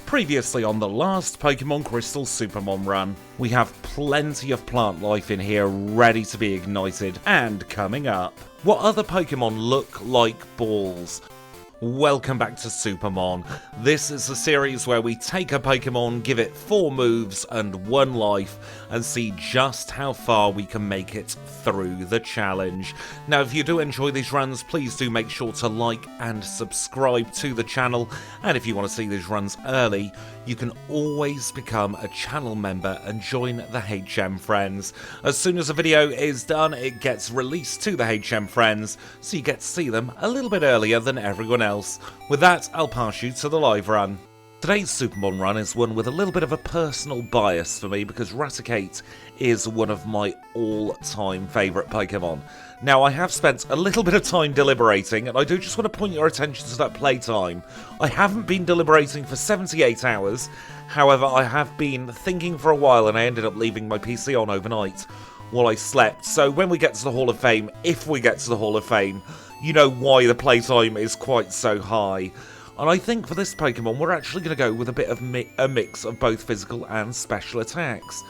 Previously on the last Pokemon Crystal SuperMON run, we have plenty of plant life in here ready to be ignited, and coming up, what other Pokemon look like balls? Welcome back to SuperMON. This is a series where we take a Pokemon, give it 4 moves and 1 life, and see just how far we can make it through the challenge. Now, if you do enjoy these runs, please do make sure to like and subscribe to the channel, and if you want to see these runs early, you can always become a channel member and join the HM Friends. As soon as a video is done, it gets released to the HM Friends, so you get to see them a little bit earlier than everyone else. With that, I'll pass you to the live run. Today's SuperMON run is one with a little bit of a personal bias for me because RATICATE is one of my all-time favourite Pokemon. Now, I have spent a little bit of time deliberating, and I do just want to point your attention to that playtime. I haven't been deliberating for 78 hours, however, I have been thinking for a while, and I ended up leaving my PC on overnight while I slept. So when we get to the Hall of Fame, if we get to the Hall of Fame, you know why the playtime is quite so high. And I think for this Pokemon, we're actually going to go with a bit of a mix of both physical and special attacks.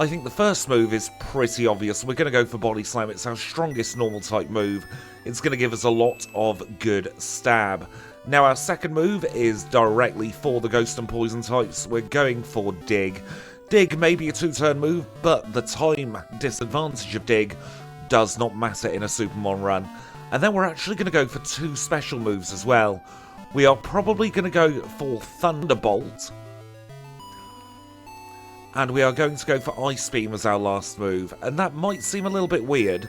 I think the first move is pretty obvious. We're going to go for Body Slam. It's our strongest normal type move. It's going to give us a lot of good stab. Now, our second move is directly for the Ghost and Poison types. We're going for Dig. Dig may be a 2-turn move, but the time disadvantage of Dig does not matter in a SuperMON run. And then we're actually going to go for 2 special moves as well. We are probably going to go for Thunderbolt. And we are going to go for Ice Beam as our last move. And that might seem a little bit weird,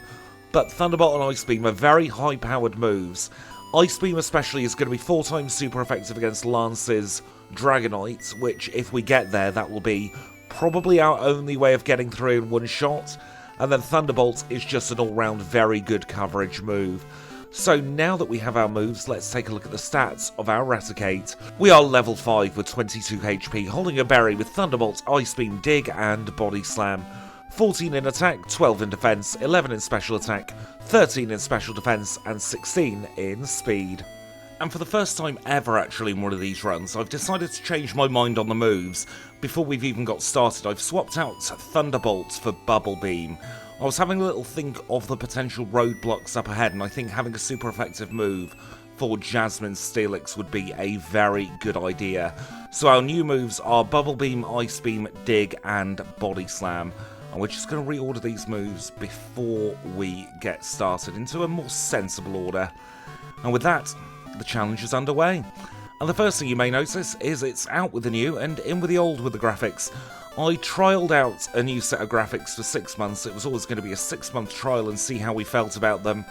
but Thunderbolt and Ice Beam are very high-powered moves. Ice Beam especially is going to be 4 times super effective against Lance's Dragonite, which if we get there, that will be probably our only way of getting through in one shot. And then Thunderbolt is just an all-round very good coverage move. So now that we have our moves, let's take a look at the stats of our RATICATE. We are level 5 with 22 HP, holding a berry with Thunderbolt, Ice Beam, Dig and Body Slam. 14 in attack, 12 in defense, 11 in special attack, 13 in special defense and 16 in speed. And for the first time ever actually in one of these runs, I've decided to change my mind on the moves. Before we've even got started, I've swapped out Thunderbolt for Bubble Beam. I was having a little think of the potential roadblocks up ahead, and I think having a super effective move for Jasmine's Steelix would be a very good idea. So our new moves are Bubble Beam, Ice Beam, Dig and Body Slam. And we're just going to reorder these moves before we get started into a more sensible order. And with that, the challenge is underway. And the first thing you may notice is it's out with the new and in with the old with the graphics. I trialled out a new set of graphics for 6 months. It was always going to be a 6-month trial and see how we felt about them.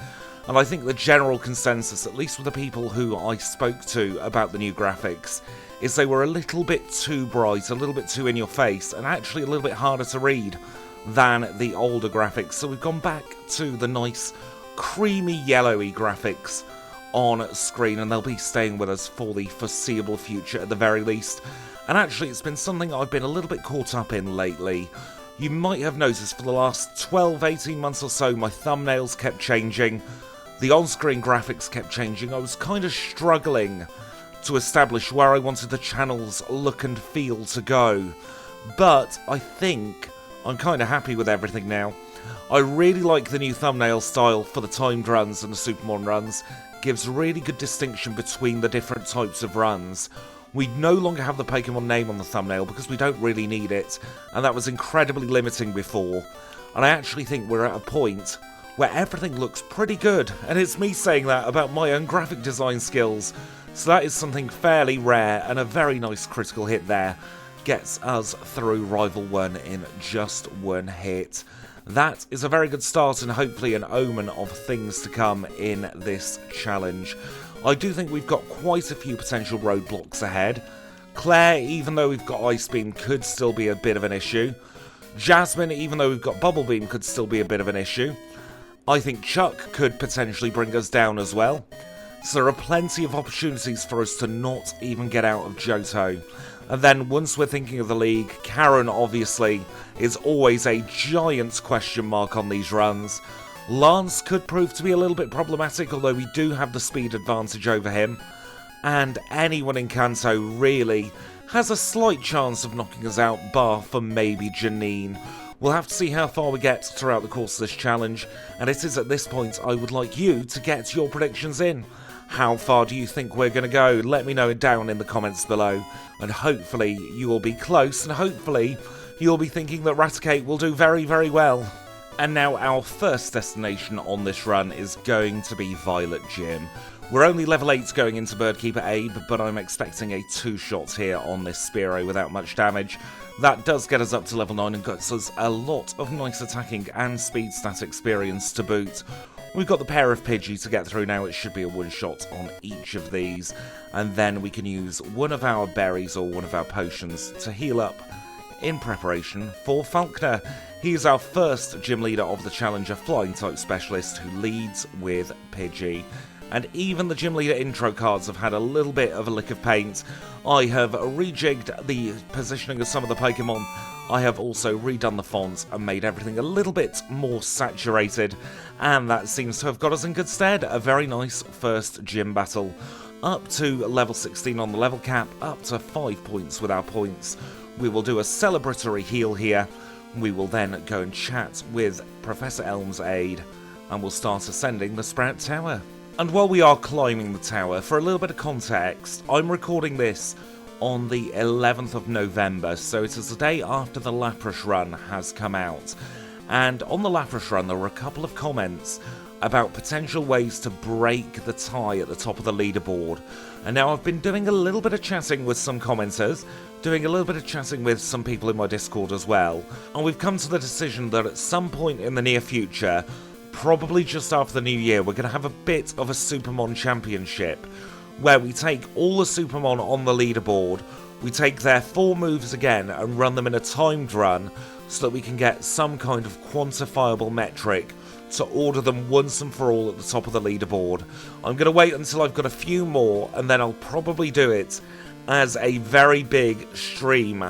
And I think the general consensus, at least with the people who I spoke to about the new graphics, is they were a little bit too bright, a little bit too in your face, and actually a little bit harder to read than the older graphics. So we've gone back to the nice creamy yellowy graphics on screen, and they'll be staying with us for the foreseeable future at the very least. And actually it's been something I've been a little bit caught up in lately. You might have noticed for the last 12-18 months or so my thumbnails kept changing, the on-screen graphics kept changing. I was kind of struggling to establish where I wanted the channel's look and feel to go, but I think I'm kind of happy with everything now. I really like the new thumbnail style for the timed runs and the SuperMON runs. Gives really good distinction between the different types of runs. We no longer have the Pokemon name on the thumbnail because we don't really need it, and that was incredibly limiting before. And I actually think we're at a point where everything looks pretty good, and it's me saying that about my own graphic design skills. So that is something fairly rare, and a very nice critical hit there. Gets us through Rival 1 in just 1 hit. That is a very good start and hopefully an omen of things to come in this challenge. I do think we've got quite a few potential roadblocks ahead. Clair, even though we've got Ice Beam, could still be a bit of an issue. Jasmine, even though we've got Bubble Beam, could still be a bit of an issue. I think Chuck could potentially bring us down as well. So there are plenty of opportunities for us to not even get out of Johto. And then once we're thinking of the league, Karen obviously is always a giant question mark on these runs. Lance could prove to be a little bit problematic, although we do have the speed advantage over him. And anyone in Kanto really has a slight chance of knocking us out, bar for maybe Janine. We'll have to see how far we get throughout the course of this challenge, and it is at this point I would like you to get your predictions in. How far do you think we're going to go? Let me know down in the comments below, and hopefully you will be close, and hopefully you'll be thinking that RATICATE will do very, very well. And now our first destination on this run is going to be Violet Gym. We're only level 8 going into Birdkeeper Abe, but I'm expecting a 2-shot here on this Spearow without much damage. That does get us up to level 9 and gets us a lot of nice attacking and speed stat experience to boot. We've got the pair of Pidgey to get through now. It should be a 1-shot on each of these, and then we can use one of our berries or one of our potions to heal up in preparation for Falkner. He is our first gym leader of the challenge, a flying type specialist who leads with Pidgey. And even the gym leader intro cards have had a little bit of a lick of paint. I have rejigged the positioning of some of the Pokémon. I have also redone the fonts and made everything a little bit more saturated. And that seems to have got us in good stead. A very nice first gym battle. Up to level 16 on the level cap, up to 5 points with our points. We will do a celebratory heal here. We will then go and chat with Professor Elm's aide, and we'll start ascending the Sprout Tower. And while we are climbing the tower, for a little bit of context, I'm recording this on the 11th of November, so it is the day after the Lapras run has come out. And on the Lapras run, there were a couple of comments about potential ways to break the tie at the top of the leaderboard. And now I've been doing a little bit of chatting with some commenters, doing a little bit of chatting with some people in my Discord as well, and we've come to the decision that at some point in the near future, probably just after the new year, we're going to have a bit of a SuperMON championship, where we take all the SuperMON on the leaderboard, we take their 4 moves again and run them in a timed run, so that we can get some kind of quantifiable metric to order them once and for all at the top of the leaderboard. I'm going to wait until I've got a few more, and then I'll probably do it as a very big stream,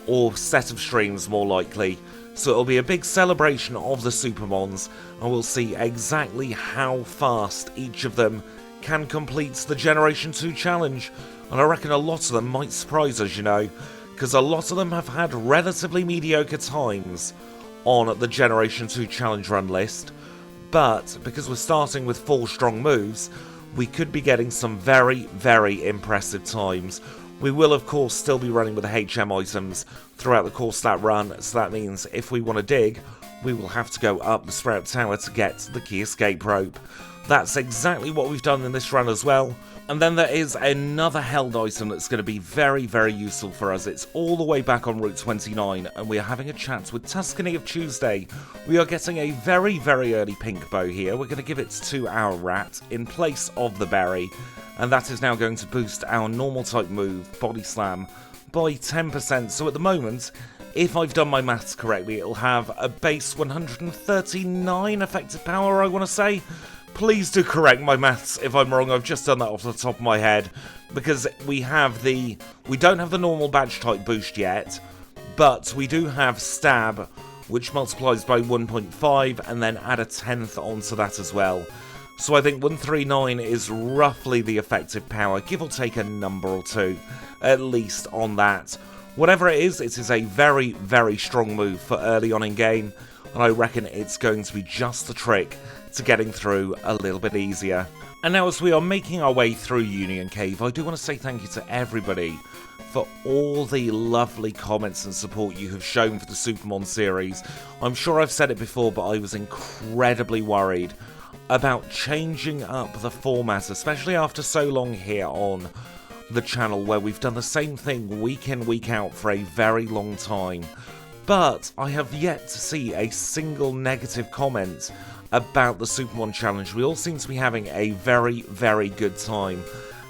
or set of streams more likely. So it'll be a big celebration of the SuperMONs, and we'll see exactly how fast each of them can complete the Generation 2 challenge. And I reckon a lot of them might surprise us, you know, because a lot of them have had relatively mediocre times on the Generation 2 challenge run list. But because we're starting with 4 strong moves, we could be getting some very, very impressive times. We will, of course, still be running with the HM items throughout the course of that run, so that means if we want to dig, we will have to go up the Sprout Tower to get the key escape rope. That's exactly what we've done in this run as well. And then there is another held item that's going to be very, very useful for us. It's all the way back on Route 29, and we are having a chat with Tuscany of Tuesday. We are getting a very, very early pink bow here. We're going to give it to our rat in place of the berry, and that is now going to boost our normal type move, Body Slam, by 10%. So at the moment, if I've done my maths correctly, it'll have a base 139 effective power, I want to say. Please do correct my maths if I'm wrong. I've just done that off the top of my head, because we don't have the normal badge type boost yet, but we do have stab, which multiplies by 1.5, and then add a 10th onto that as well. So I think 139 is roughly the effective power, give or take a number or two, at least on that. Whatever it is a very, very strong move for early on in game, and I reckon it's going to be just the trick to getting through a little bit easier. And now, as we are making our way through Union Cave, I do want to say thank you to everybody for all the lovely comments and support you have shown for the SuperMON series. I'm sure I've said it before, but I was incredibly worried about changing up the format, especially after so long here on the channel, where we've done the same thing week in, week out for a very long time. But I have yet to see a single negative comment about the SuperMON challenge. We all seem to be having a very, very good time,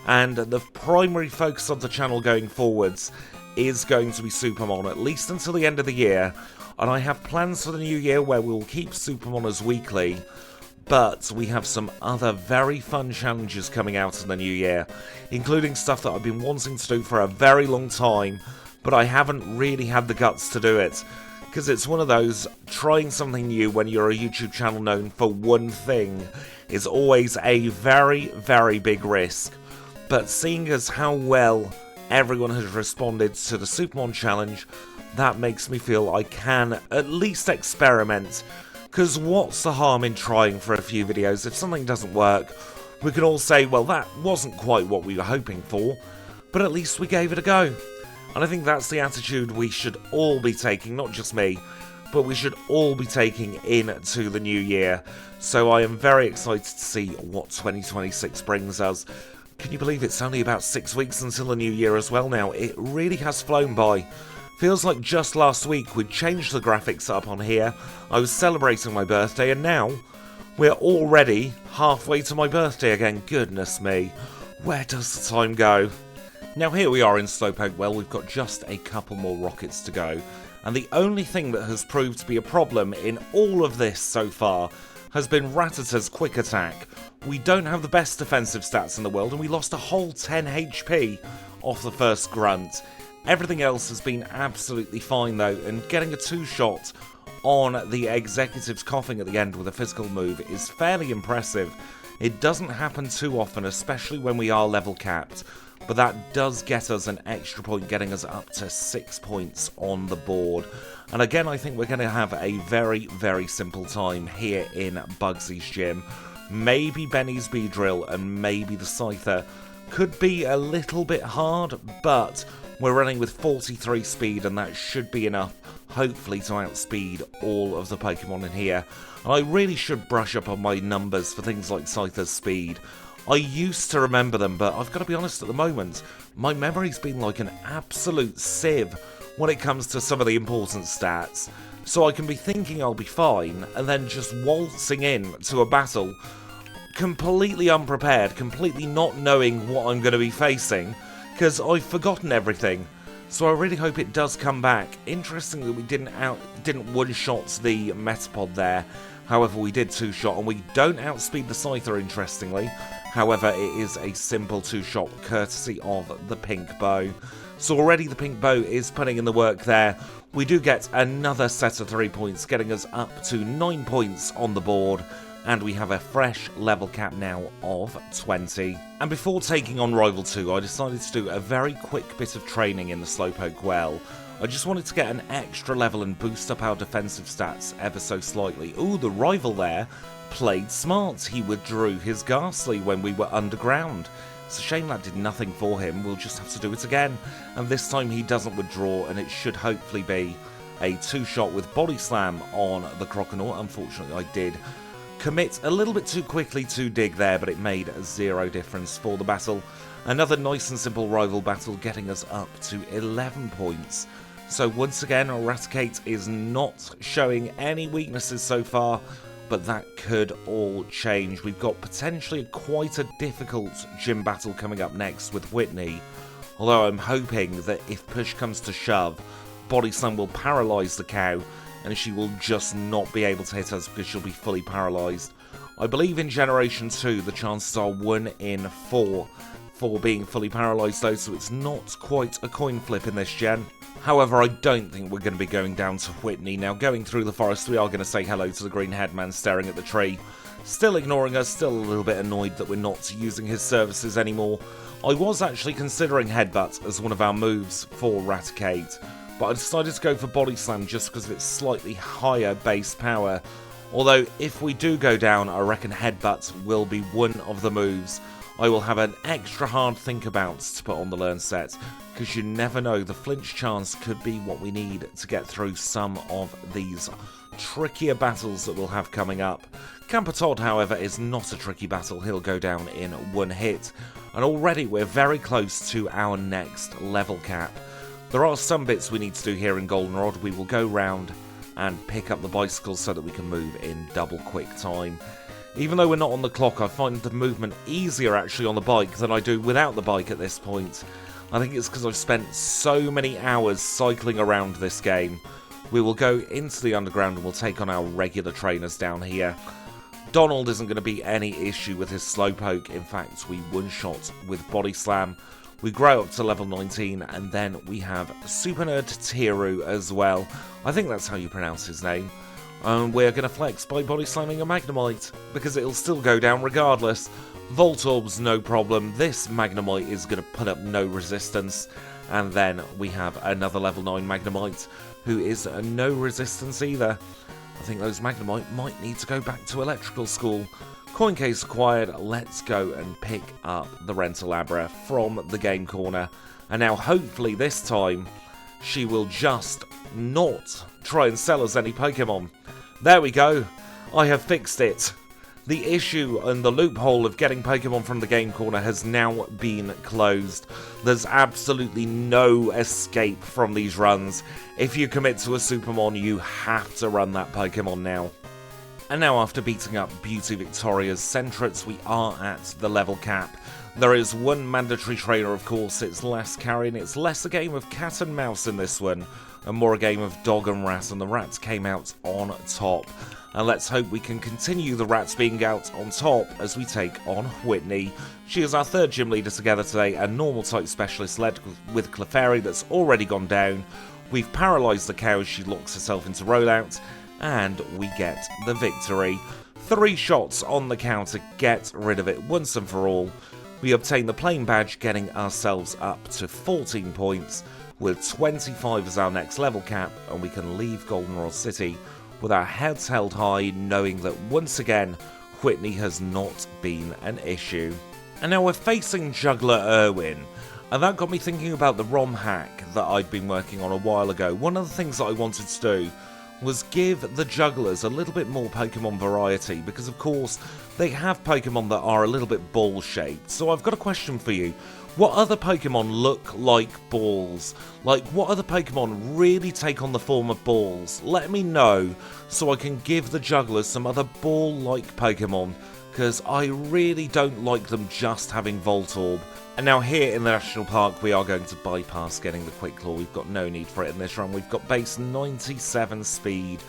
and the primary focus of the channel going forwards is going to be SuperMON, at least until the end of the year. And I have plans for the new year where we will keep SuperMON as weekly, but we have some other very fun challenges coming out in the new year, including stuff that I've been wanting to do for a very long time, but I haven't really had the guts to do it. Because it's one of those, trying something new when you're a YouTube channel known for one thing is always a very, very big risk. But seeing as how well everyone has responded to the SuperMON challenge, that makes me feel I can at least experiment. Because what's the harm in trying for a few videos? If something doesn't work, we can all say, well, that wasn't quite what we were hoping for, but at least we gave it a go. And I think that's the attitude we should all be taking, not just me, but we should all be taking into the new year. So I am very excited to see what 2026 brings us. Can you believe it's only about 6 weeks until the new year as well now? It really has flown by. Feels like just last week we'd changed the graphics up on here, I was celebrating my birthday, and now we're already halfway to my birthday again. Goodness me, where does the time go? Now here we are in Slowpoke Well, we've got just a couple more rockets to go, and the only thing that has proved to be a problem in all of this so far has been Rattata's quick attack. We don't have the best defensive stats in the world, and we lost a whole 10 HP off the first grunt. Everything else has been absolutely fine though, and getting a 2-shot on the executive's coughing at the end with a physical move is fairly impressive. It doesn't happen too often, especially when we are level capped, but that does get us an extra point, getting us up to 6 points on the board. And again, I think we're going to have a very, very simple time here in Bugsy's gym. Maybe Benny's Beedrill and maybe the Scyther could be a little bit hard, but we're running with 43 speed, and that should be enough, hopefully, to outspeed all of the Pokemon in here. And I really should brush up on my numbers for things like Scyther's speed. I used to remember them, but I've got to be honest, at the moment, my memory's been like an absolute sieve when it comes to some of the important stats. So I can be thinking I'll be fine, and then just waltzing in to a battle, completely unprepared, completely not knowing what I'm going to be facing, because I've forgotten everything. So I really hope it does come back. Interesting that we didn't one-shot the Metapod there. However, we did 2-shot, and we don't outspeed the Scyther, interestingly. However, it is a simple 2-shot, courtesy of the Pink Bow. So already the Pink Bow is putting in the work there. We do get another set of 3 points, getting us up to 9 points on the board. And we have a fresh level cap now of 20. And before taking on Rival 2, I decided to do a very quick bit of training in the Slowpoke Well. I just wanted to get an extra level and boost up our defensive stats ever so slightly. Ooh, the rival there played smart. He withdrew his Ghastly when we were underground. It's a shame that did nothing for him. We'll just have to do it again. And this time he doesn't withdraw, and it should hopefully be a 2-shot with Body Slam on the Croconaut. Unfortunately, I did commit a little bit too quickly to Dig there, but it made 0 difference for the battle. Another nice and simple rival battle, getting us up to 11 points. So once again, RATICATE is not showing any weaknesses so far, but that could all change. We've got potentially quite a difficult gym battle coming up next with Whitney, although I'm hoping that if push comes to shove, Body Slam will paralyse the cow, and she will just not be able to hit us because she'll be fully paralysed. I believe in Generation 2 the chances are 1 in 4 for being fully paralysed though, so it's not quite a coin flip in this gen. However, I don't think we're going to be going down to Whitney. Now, going through the forest, we are going to say hello to the green headman staring at the tree. Still ignoring us, still a little bit annoyed that we're not using his services anymore. I was actually considering Headbutt as one of our moves for RATICATE, but I decided to go for Body Slam just because of its slightly higher base power. Although, if we do go down, I reckon Headbutt will be one of the moves I will have an extra hard think about to put on the learn set, because you never know, the flinch chance could be what we need to get through some of these trickier battles that we'll have coming up. Camper Todd, however, is not a tricky battle. He'll go down in one hit, and already we're very close to our next level cap. There are some bits we need to do here in Goldenrod. We will go round and pick up the bicycles so that we can move in double quick time. Even though we're not on the clock, I find the movement easier actually on the bike than I do without the bike at this point. I think it's because I've spent so many hours cycling around this game. We will go into the underground and we'll take on our regular trainers down here. Donald isn't going to be any issue with his Slowpoke. In fact, we one-shot with Body Slam. We grow up to level 19, and then we have Super Nerd Tiru as well. I think that's how you pronounce his name. We're going to flex by Body Slamming a Magnemite, because it'll still go down regardless. Voltorb's no problem, this Magnemite is going to put up no resistance, and then we have another level 9 Magnemite, who is no resistance either. I think those Magnemite might need to go back to electrical school. Coin case acquired, let's go and pick up the Rentalabra from the game corner. And now hopefully this time, she will just not try and sell us any Pokemon. There we go, I have fixed it. The issue and the loophole of getting Pokemon from the game corner has now been closed. There's absolutely no escape from these runs. If you commit to a SuperMON, you have to run that Pokemon now. And now after beating up Beauty Victoria's Centrets, we are at the level cap. There is one mandatory trainer, of course, it's less carrying, it's less a game of cat and mouse in this one, and more a game of dog and rat, and the rats came out on top. And let's hope we can continue the rats being out on top as we take on Whitney. She is our third gym leader together today, a normal type specialist led with Clefairy that's already gone down. We've paralysed the cow as she locks herself into rollout, and we get the victory. 3 shots on the counter, get rid of it once and for all. We obtain the plain badge, getting ourselves up to 14 points, with 25 as our next level cap, and we can leave Goldenrod City with our heads held high, knowing that once again, Whitney has not been an issue. And now we're facing Juggler Irwin, and that got me thinking about the ROM hack that I'd been working on a while ago. One of the things that I wanted to do was give the jugglers a little bit more Pokemon variety, because of course they have Pokemon that are a little bit ball shaped. So I've got a question for you. What other Pokemon look like balls? Like, what other Pokemon really take on the form of balls? Let me know so I can give the jugglers some other ball-like Pokemon, because I really don't like them just having Voltorb. And now here in the National Park, we are going to bypass getting the Quick Claw. We've got no need for it in this run. We've got base 97 speed,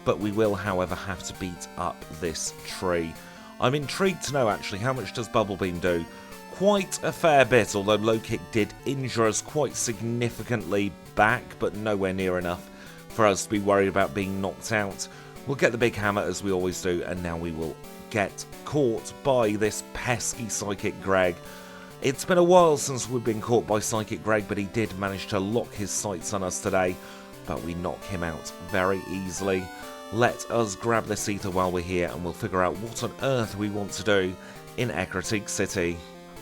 but we will, however, have to beat up this tree. I'm intrigued to know, actually, how much does Bubble Beam do? Quite a fair bit, although Low Kick did injure us quite significantly back, but nowhere near enough for us to be worried about being knocked out. We'll get the Big Hammer, as we always do, and now we will get caught by this pesky Psychic Greg. It's been a while since we've been caught by Psychic Greg, but he did manage to lock his sights on us today, but we knock him out very easily. Let us grab this ether while we're here, and we'll figure out what on earth we want to do in Ecruteak City.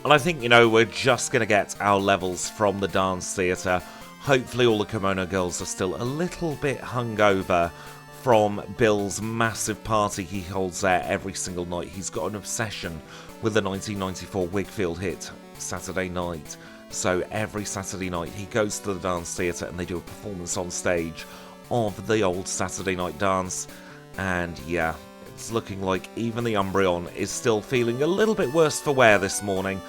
And I think, we're just going to get our levels from the dance theatre. Hopefully all the Kimono girls are still a little bit hungover from Bill's massive party he holds there every single night. He's got an obsession with the 1994 Wigfield hit, Saturday Night. So every Saturday night he goes to the dance theatre and they do a performance on stage of the old Saturday Night Dance. And yeah, it's looking like even the Umbreon is still feeling a little bit worse for wear this morning.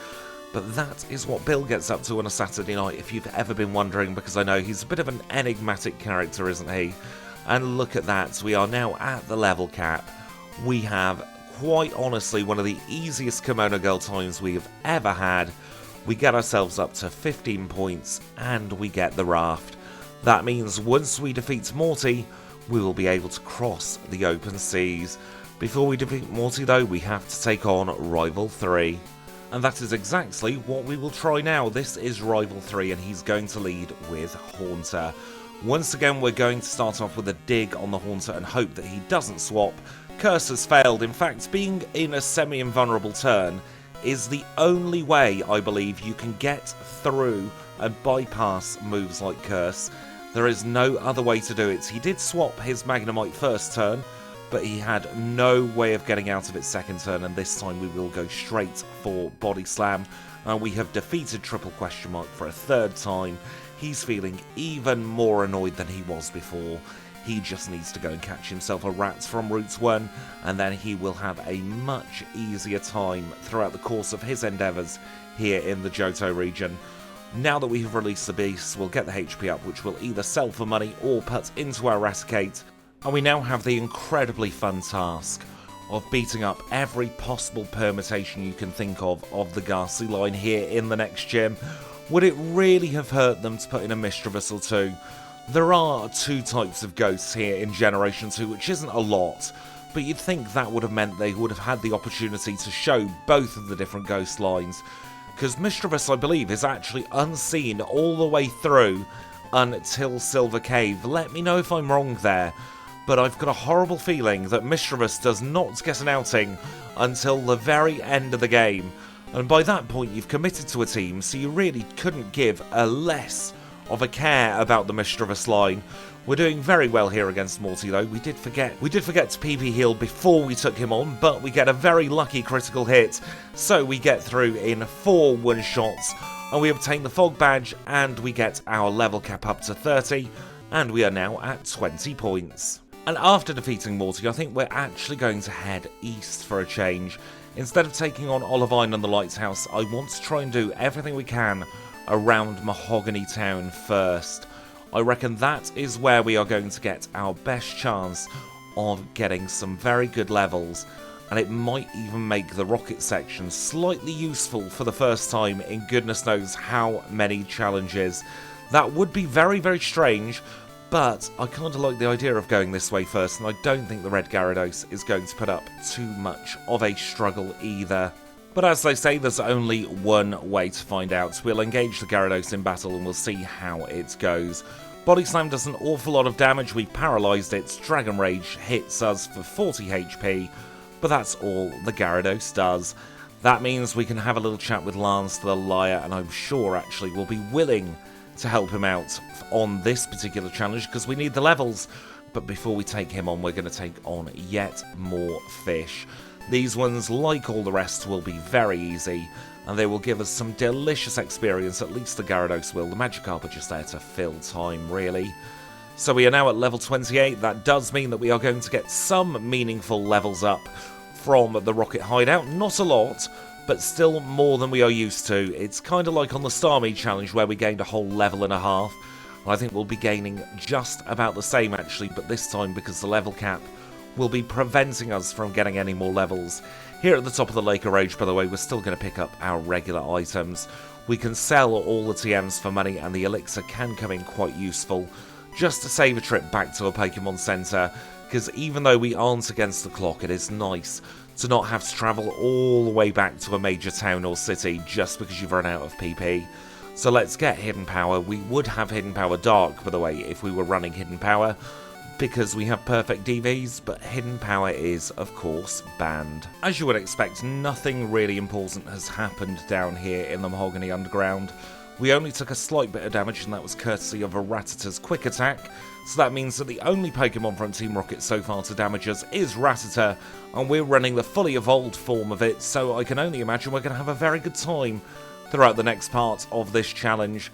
But that is what Bill gets up to on a Saturday night, if you've ever been wondering, because I know he's a bit of an enigmatic character, isn't he? And look at that, we are now at the level cap. We have, quite honestly, one of the easiest Kimono Girl times we have ever had. We get ourselves up to 15 points, and we get the raft. That means once we defeat Morty, we will be able to cross the open seas. Before we defeat Morty, though, we have to take on Rival 3. And that is exactly what we will try now. This is Rival 3, and he's going to lead with Haunter. Once again, we're going to start off with a dig on the Haunter and hope that he doesn't swap. Curse has failed. In fact, being in a semi-invulnerable turn is the only way, I believe, you can get through and bypass moves like Curse. There is no other way to do it. He did swap his Magnemite first turn, but he had no way of getting out of it second turn, and this time we will go straight for Body Slam. We have defeated Triple Question Mark for a third time. He's feeling even more annoyed than he was before. He just needs to go and catch himself a rat from Route 1, and then he will have a much easier time throughout the course of his endeavours here in the Johto region. Now that we have released the beasts, we'll get the HP up, which we'll either sell for money or put into our RATICATE. And we now have the incredibly fun task of beating up every possible permutation you can think of the Ghastly line here in the next gym. Would it really have hurt them to put in a Mischievous or two? There are 2 types of ghosts here in Generation 2, which isn't a lot. but you'd think that would have meant they would have had the opportunity to show both of the different ghost lines, because Mischievous, I believe, is actually unseen all the way through until Silver Cave. Let me know if I'm wrong there, but I've got a horrible feeling that Mischievous does not get an outing until the very end of the game, and by that point you've committed to a team, so you really couldn't give a less of a care about the Mischievous line. We're doing very well here against Morty though. We did forget to PP heal before we took him on, but we get a very lucky critical hit, so we get through in 4 one-shots, and we obtain the Fog Badge, and we get our level cap up to 30, and we are now at 20 points. And after defeating Morty, I think we're actually going to head east for a change. Instead of taking on Olivine and the Lighthouse, I want to try and do everything we can around Mahogany Town first. I reckon that is where we are going to get our best chance of getting some very good levels, and it might even make the rocket section slightly useful for the first time in goodness knows how many challenges. That would be very, very strange, but I kind of like the idea of going this way first, and I don't think the Red Gyarados is going to put up too much of a struggle either. But as they say, there's only one way to find out. We'll engage the Gyarados in battle and we'll see how it goes. Body Slam does an awful lot of damage. We paralysed it. Dragon Rage hits us for 40 HP, but that's all the Gyarados does. That means we can have a little chat with Lance the Liar, and I'm sure actually we'll be willing to help him out on this particular challenge because we need the levels. But before we take him on, we're going to take on yet more fish. These ones, like all the rest, will be very easy, and they will give us some delicious experience, at least the Gyarados will. The Magikarp are just there to fill time, really. So we are now at level 28. That does mean that we are going to get some meaningful levels up from the Rocket Hideout. Not a lot, but still more than we are used to. It's kind of like on the Starmie challenge where we gained a whole level and a half. I think we'll be gaining just about the same, actually, but this time because the level cap will be preventing us from getting any more levels. Here at the top of the Lake of Rage, by the way, we're still going to pick up our regular items. We can sell all the TMs for money, and the Elixir can come in quite useful just to save a trip back to a Pokemon Center, because even though we aren't against the clock, it is nice to not have to travel all the way back to a major town or city just because you've run out of PP. So let's get Hidden Power. We would have Hidden Power Dark, by the way, if we were running Hidden Power, because we have perfect DVs, but Hidden Power is, of course, banned. As you would expect, nothing really important has happened down here in the Mahogany Underground. We only took a slight bit of damage, and that was courtesy of a Rattata's Quick Attack, so that means that the only Pokemon from Team Rocket so far to damage us is Rattata, and we're running the fully evolved form of it, so I can only imagine we're going to have a very good time throughout the next part of this challenge.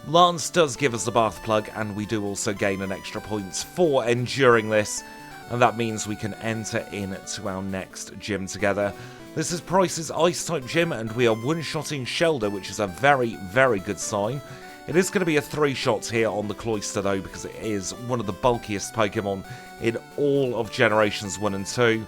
Lance does give us the bath plug, and we do also gain an extra points for enduring this, and that means we can enter into our next gym together. This is Pryce's Ice-type gym, and we are one-shotting Shelder, which is a very, very good sign. It is going to be a 3-shot here on the Cloyster, though, because it is one of the bulkiest Pokemon in all of Generations 1 and 2,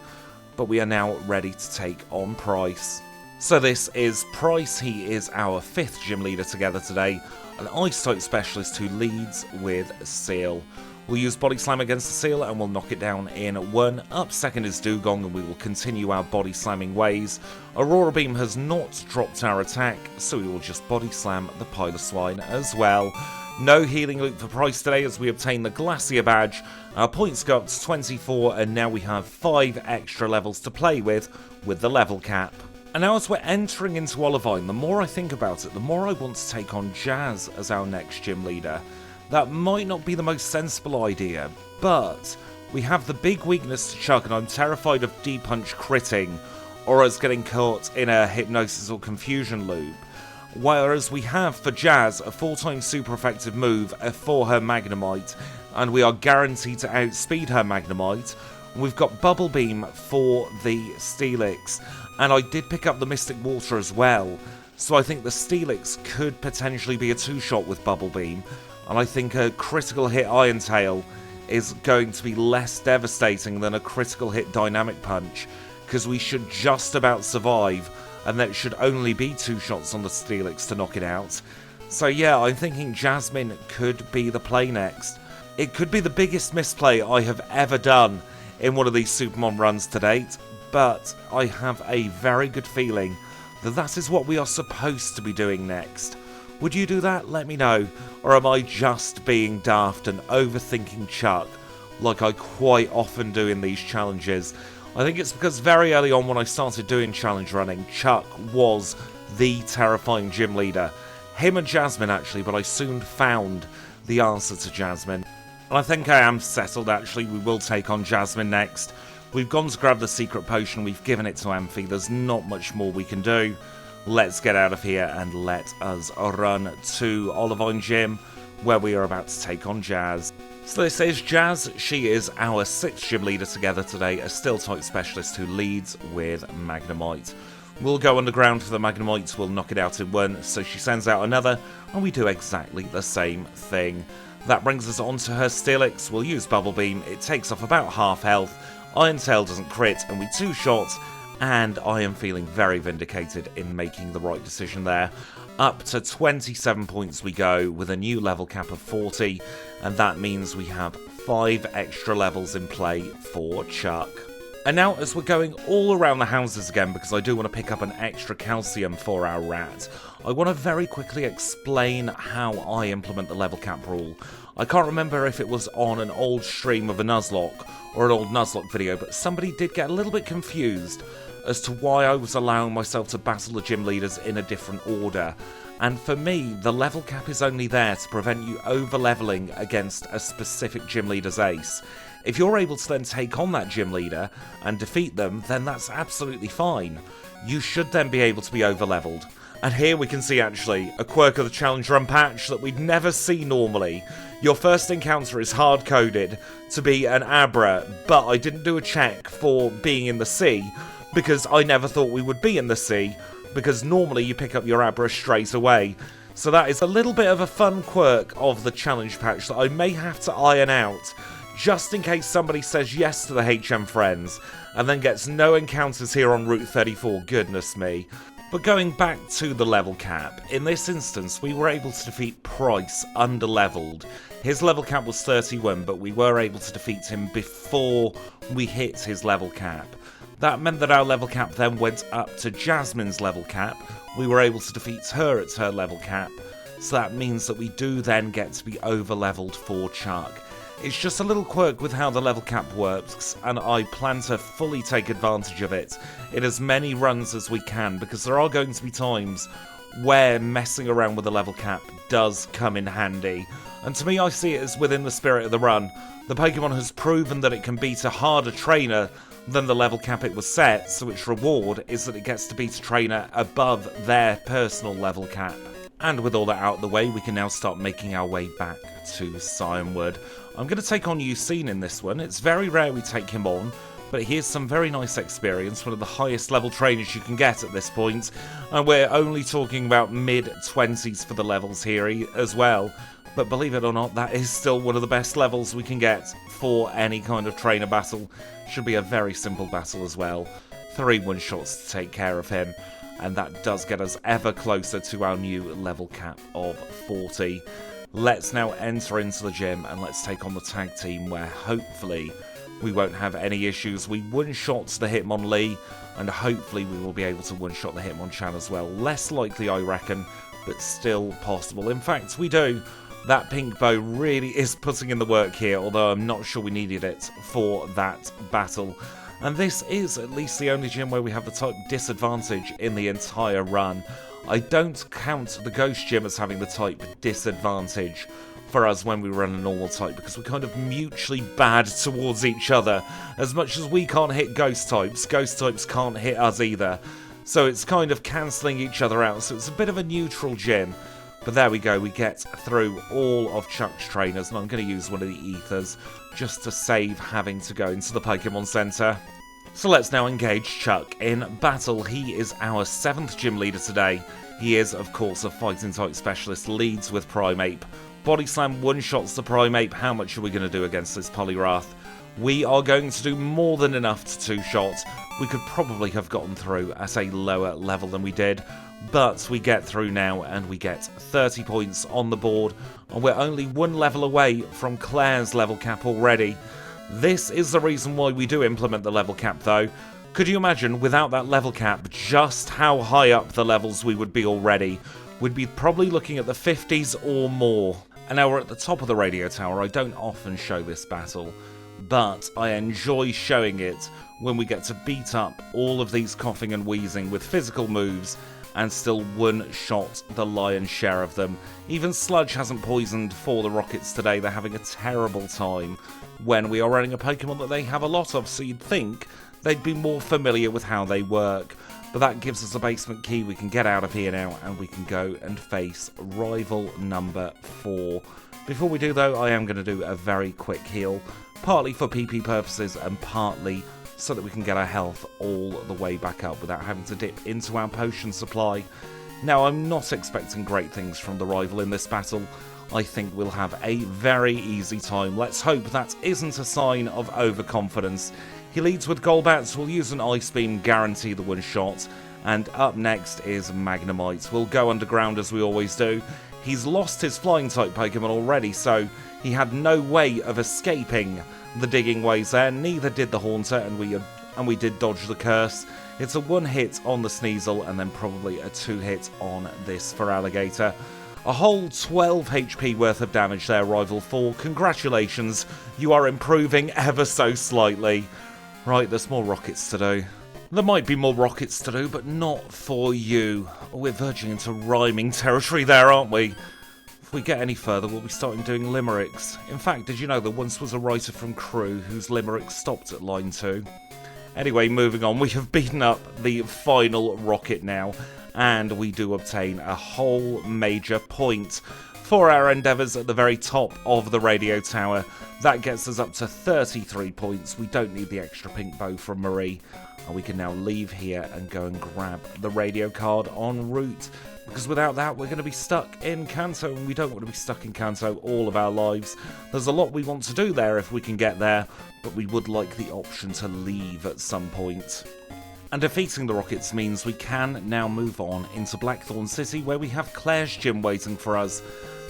but we are now ready to take on Pryce. So this is Pryce. He is our 5th gym leader together today, an Ice-type specialist who leads with Seal. We'll use Body Slam against the Seal and we'll knock it down in 1. Up second is Dugong, and we will continue our Body Slamming ways. Aurora Beam has not dropped our attack, so we will just Body Slam the Piloswine as well. No healing loop for Pryce today as we obtain the Glacier Badge. Our points go up to 24, and now we have 5 extra levels to play with the level cap. And now as we're entering into Olivine, the more I think about it, the more I want to take on Jazz as our next gym leader. That might not be the most sensible idea, but we have the big weakness to Chuck, and I'm terrified of D-Punch critting, or us getting caught in a Hypnosis or Confusion loop. Whereas we have, for Jazz, a 4-time super effective move for her Magnemite, and we are guaranteed to outspeed her Magnemite. We've got Bubble Beam for the Steelix, and I did pick up the Mystic Water as well, so I think the Steelix could potentially be a 2-shot with Bubble Beam, and I think a critical hit Iron Tail is going to be less devastating than a critical hit Dynamic Punch, because we should just about survive, and that should only be 2 shots on the Steelix to knock it out. So yeah, I'm thinking Jasmine could be the play next. It could be the biggest misplay I have ever done in one of these SuperMON runs to date, but I have a very good feeling that that is what we are supposed to be doing next. Would you do that? Let me know. Or am I just being daft and overthinking Chuck, like I quite often do in these challenges? I think it's because very early on when I started doing challenge running, Chuck was the terrifying gym leader. Him and Jasmine actually, but I soon found the answer to Jasmine. And I think I am settled actually, we will take on Jasmine next. We've gone to grab the secret potion, we've given it to Amphi, there's not much more we can do. Let's get out of here and let us run to Olivine Gym, where we are about to take on Jazz. So this is Jazz, she is our 6th gym leader together today, a steel type specialist who leads with Magnemite. We'll go underground for the Magnemite, we'll knock it out in one, so she sends out another, and we do exactly the same thing. That brings us on to her Steelix, we'll use Bubble Beam, it takes off about half health, Iron Tail doesn't crit, and we 2-shot, and I am feeling very vindicated in making the right decision there. Up to 27 points we go, with a new level cap of 40, and that means we have 5 extra levels in play for Chuck. And now, as we're going all around the houses again, because I do want to pick up an extra calcium for our rat, I want to very quickly explain how I implement the level cap rule. I can't remember if it was on an old stream of a Nuzlocke or an old Nuzlocke video, but somebody did get a little bit confused as to why I was allowing myself to battle the gym leaders in a different order. And for me, the level cap is only there to prevent you over-leveling against a specific gym leader's ace. If you're able to then take on that gym leader and defeat them, then that's absolutely fine. You should then be able to be over-leveled. And here we can see actually a quirk of the challenge run patch that we'd never see normally. Your first encounter is hard-coded to be an Abra, but I didn't do a check for being in the sea, because I never thought we would be in the sea, because normally you pick up your Abra straight away. So that is a little bit of a fun quirk of the challenge patch that I may have to iron out, just in case somebody says yes to the HM Friends, and then gets no encounters here on Route 34, goodness me. But going back to the level cap, in this instance we were able to defeat Pryce under-leveled. His level cap was 31, but we were able to defeat him before we hit his level cap. That meant that our level cap then went up to Jasmine's level cap. We were able to defeat her at her level cap, so that means that we do then get to be over-leveled for Chuck. It's just a little quirk with how the level cap works, and I plan to fully take advantage of it in as many runs as we can, because there are going to be times where messing around with the level cap does come in handy. And to me, I see it as within the spirit of the run. The Pokemon has proven that it can beat a harder trainer than the level cap it was set, so its reward is that it gets to beat a trainer above their personal level cap. And with all that out of the way, we can now start making our way back to Cianwood. I'm going to take on Ucine in this one. It's very rare we take him on, but here's some very nice experience, one of the highest level trainers you can get at this point, and we're only talking about mid-20s for the levels here as well. But believe it or not, that is still one of the best levels we can get for any kind of trainer battle. Should be a very simple battle as well. 3 one-shots to take care of him, and that does get us ever closer to our new level cap of 40. Let's now enter into the gym and let's take on the tag team, where hopefully we won't have any issues. We one-shot the Hitmonlee, and hopefully we will be able to one-shot the Hitmonchan as well. Less likely, I reckon, but still possible. In fact, we do. That pink bow really is putting in the work here, although I'm not sure we needed it for that battle. And this is at least the only gym where we have the type disadvantage in the entire run. I don't count the Ghost Gym as having the type disadvantage for us when we run a normal type, because we're kind of mutually bad towards each other. As much as we can't hit Ghost types can't hit us either. So it's kind of cancelling each other out, so it's a bit of a neutral gym. But there we go, we get through all of Chuck's trainers, and I'm going to use one of the Ethers just to save having to go into the Pokemon Center. So let's now engage Chuck in battle. He is our 7th gym leader today. He is, of course, a fighting type specialist, leads with Primeape. Body Slam one-shots the Primeape. How much are we going to do against this Poliwrath? We are going to do more than enough to two-shot. We could probably have gotten through at a lower level than we did, but we get through now and we get 30 points on the board, and we're only 1 level away from Clair's level cap already. This is the reason why we do implement the level cap though. Could you imagine without that level cap just how high up the levels we would be already? We'd be probably looking at the 50s or more. And now we're at the top of the radio tower. I don't often show this battle, but I enjoy showing it when we get to beat up all of these coughing and wheezing with physical moves and still one-shot the lion's share of them. Even Sludge hasn't poisoned for the rockets today. They're having a terrible time when we are running a Pokemon that they have a lot of, so you'd think they'd be more familiar with how they work. But that gives us a basement key. We can get out of here now and we can go and face rival number 4. Before we do though, I am going to do a very quick heal, partly for PP purposes and partly so that we can get our health all the way back up without having to dip into our potion supply. Now, I'm not expecting great things from the rival in this battle. I think we'll have a very easy time. Let's hope that isn't a sign of overconfidence. He leads with Golbats. We'll use an Ice Beam, guarantee the one shot. And up next is Magnemite. We'll go underground as we always do. He's lost his flying type Pokemon already, so he had no way of escaping the digging ways there. Neither did the Haunter, and we did dodge the curse. It's a 1-hit on the Sneasel and then probably a 2-hit on this Feraligatr. A whole 12 HP worth of damage there, Rival 4. Congratulations, you are improving ever so slightly. Right, there's more rockets to do. There might be more rockets to do, but not for you. We're verging into rhyming territory there, aren't we? If we get any further, we'll be starting doing limericks. In fact, did you know there once was a writer from Crew whose limerick stopped at line 2? Anyway, moving on, we have beaten up the final rocket now, and we do obtain a whole major point for our endeavours at the very top of the radio tower. That gets us up to 33 points. We don't need the extra pink bow from Marie, and we can now leave here and go and grab the radio card en route. Because without that, we're going to be stuck in Kanto, and we don't want to be stuck in Kanto all of our lives. There's a lot we want to do there if we can get there, but we would like the option to leave at some point. And defeating the Rockets means we can now move on into Blackthorn City, where we have Clair's gym waiting for us.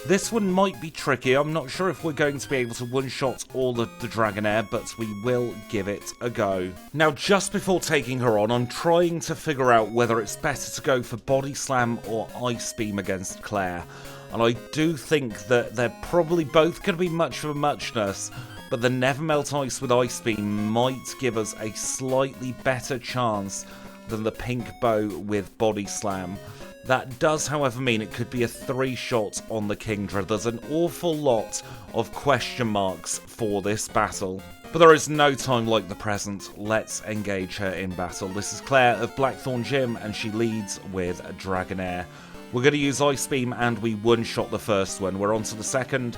This one might be tricky. I'm not sure if we're going to be able to one-shot all of the Dragonair, but we will give it a go. Now, just before taking her on, I'm trying to figure out whether it's better to go for Body Slam or Ice Beam against Clair. And I do think that they're probably both going to be much of a muchness, but the Never Melt Ice with Ice Beam might give us a slightly better chance than the Pink Bow with Body Slam. That does, however, mean it could be a 3-shot on the Kingdra. There's an awful lot of question marks for this battle. But there is no time like the present. Let's engage her in battle. This is Clair of Blackthorn Gym, and she leads with a Dragonair. We're going to use Ice Beam, and we one-shot the first one. We're on to the second,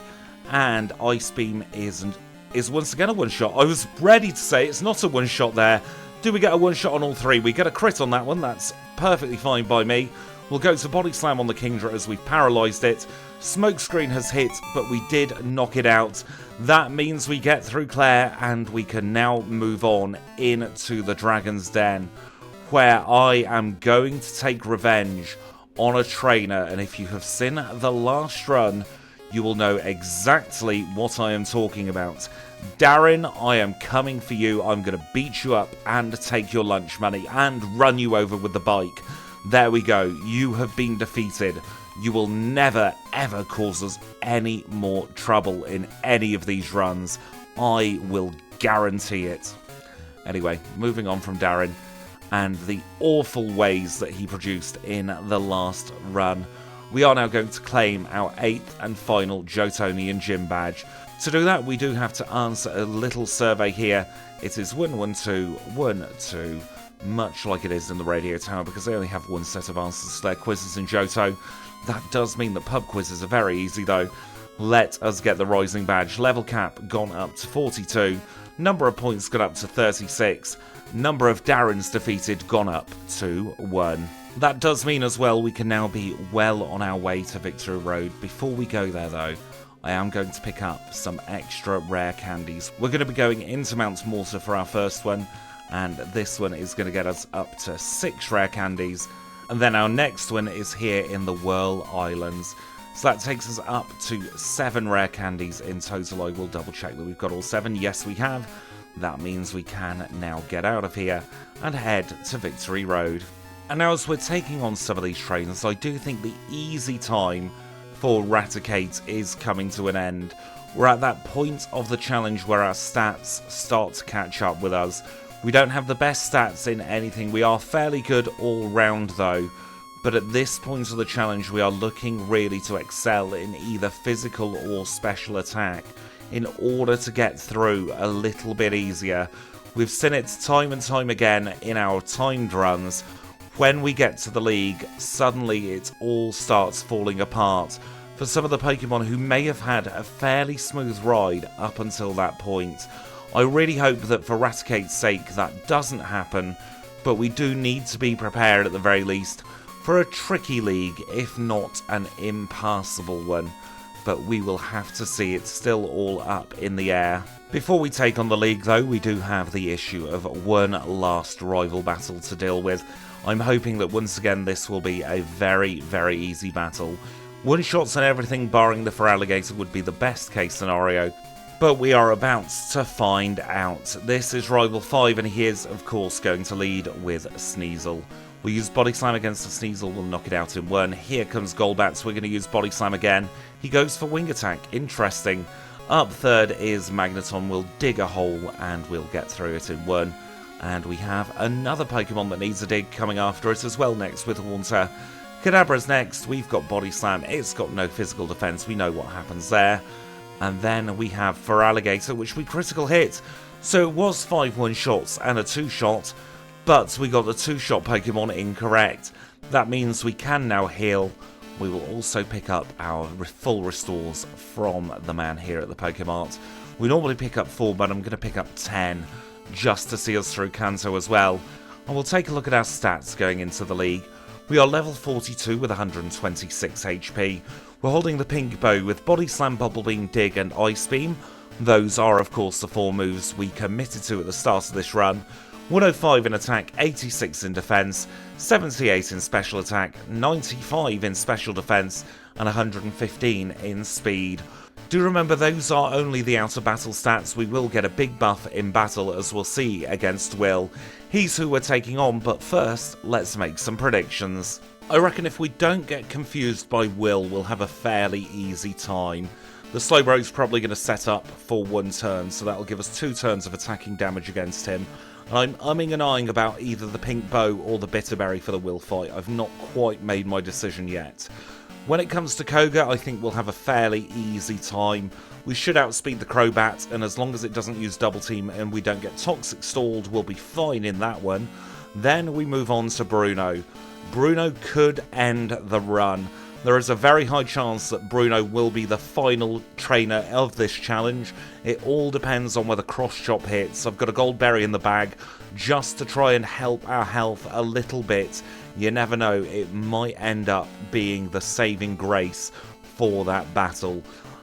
and Ice Beam is once again a one-shot. I was ready to say it's not a one-shot there. Do we get a one-shot on all 3? We get a crit on that one. That's perfectly fine by me. We'll go to Body Slam on the Kingdra as we've paralysed it. Smokescreen has hit, but we did knock it out. That means we get through Clair, and we can now move on into the Dragon's Den, where I am going to take revenge on a trainer. And if you have seen the last run, you will know exactly what I am talking about. Darren, I am coming for you. I'm going to beat you up and take your lunch money and run you over with the bike. There we go. You have been defeated. You will never, ever cause us any more trouble in any of these runs. I will guarantee it. Anyway, moving on from Darren and the awful ways that he produced in the last run. We are now going to claim our 8th and final Jotonian gym badge. To do that, we do have to answer a little survey here. It is 11212. Much like it is in the radio tower, because they only have one set of answers to their quizzes in Johto. That does mean that pub quizzes are very easy though. Let us get the rising badge. Level cap gone up to 42. Number of points gone up to 36. Number of Darrens defeated gone up to 1. That does mean as well we can now be well on our way to Victory Road. Before we go there though, I am going to pick up some extra rare candies. We're going to be going into Mount Mortar for our first one, and this one is going to get us up to 6 rare candies. And then our next one is here in the Whirl Islands. So that takes us up to 7 rare candies in total. I will double check that we've got all 7. Yes, we have. That means we can now get out of here and head to Victory Road. And now as we're taking on some of these trainers, I do think the easy time for RATICATE is coming to an end. We're at that point of the challenge where our stats start to catch up with us. We don't have the best stats in anything. We are fairly good all round though. But at this point of the challenge, we are looking really to excel in either physical or special attack in order to get through a little bit easier. We've seen it time and time again in our timed runs. When we get to the league, suddenly it all starts falling apart for some of the Pokemon who may have had a fairly smooth ride up until that point. I really hope that for RATICATE's sake that doesn't happen, but we do need to be prepared at the very least for a tricky league, if not an impassable one. But we will have to see. It's still all up in the air. Before we take on the league though, we do have the issue of one last rival battle to deal with. I'm hoping that once again this will be a very, very easy battle. One-shots and everything barring the Feraligatr would be the best case scenario, but we are about to find out. This is Rival 5 and he is of course going to lead with Sneasel. We'll use Body Slam against the Sneasel, we'll knock it out in 1. Here comes Golbat, so we're going to use Body Slam again. He goes for Wing Attack, interesting. Up third is Magneton, we'll dig a hole and we'll get through it in 1. And we have another Pokemon that needs a dig coming after it as well next with Haunter. Kadabra's next, we've got Body Slam, it's got no physical defense, we know what happens there. And then we have Feraligatr, which we critical hit. So it was 5 one-shots and a 2-shot. But we got the 2-shot Pokemon incorrect. That means we can now heal. We will also pick up our full restores from the man here at the Pokemart. We normally pick up 4, but I'm going to pick up 10 just to see us through Kanto as well. And we'll take a look at our stats going into the league. We are level 42 with 126 HP. We're holding the pink bow with Body Slam, Bubble Beam, Dig and Ice Beam. Those are of course the 4 moves we committed to at the start of this run. 105 in attack, 86 in defense, 78 in special attack, 95 in special defense, and 115 in speed. Do remember those are only the outer battle stats. We will get a big buff in battle as we'll see against Will. He's who we're taking on, but first, let's make some predictions. I reckon if we don't get confused by Will, we'll have a fairly easy time. The Slowbro's probably going to set up for 1 turn, so that'll give us 2 turns of attacking damage against him. And I'm umming and ahhing about either the Pink Bow or the Bitterberry for the Will fight. I've not quite made my decision yet. When it comes to Koga, I think we'll have a fairly easy time. We should outspeed the Crobat, and as long as it doesn't use Double Team and we don't get Toxic stalled, we'll be fine in that one. Then we move on to Bruno. Bruno could end the run. There is a very high chance that Bruno will be the final trainer of this challenge. It all depends on whether Cross Chop hits. I've got a Gold Berry in the bag just to try and help our health a little bit. You never know, it might end up being the saving grace for that battle.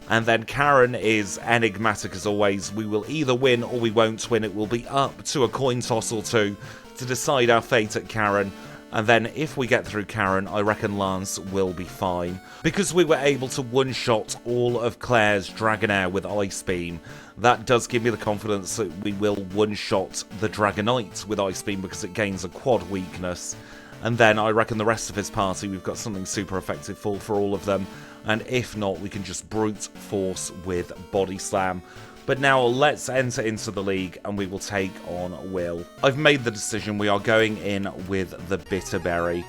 And then Karen is enigmatic as always. We will either win or we won't win. It will be up to a coin toss or two to decide our fate at Karen. And then if we get through Karen, I reckon Lance will be fine. Because we were able to one-shot all of Clair's Dragonair with Ice Beam, that does give me the confidence that we will one-shot the Dragonite with Ice Beam because it gains a quad weakness. And then I reckon the rest of his party, we've got something super effective for all of them. And if not, we can just brute force with Body Slam. But now let's enter into the league and we will take on Will. I've made the decision, we are going in with the Bitterberry.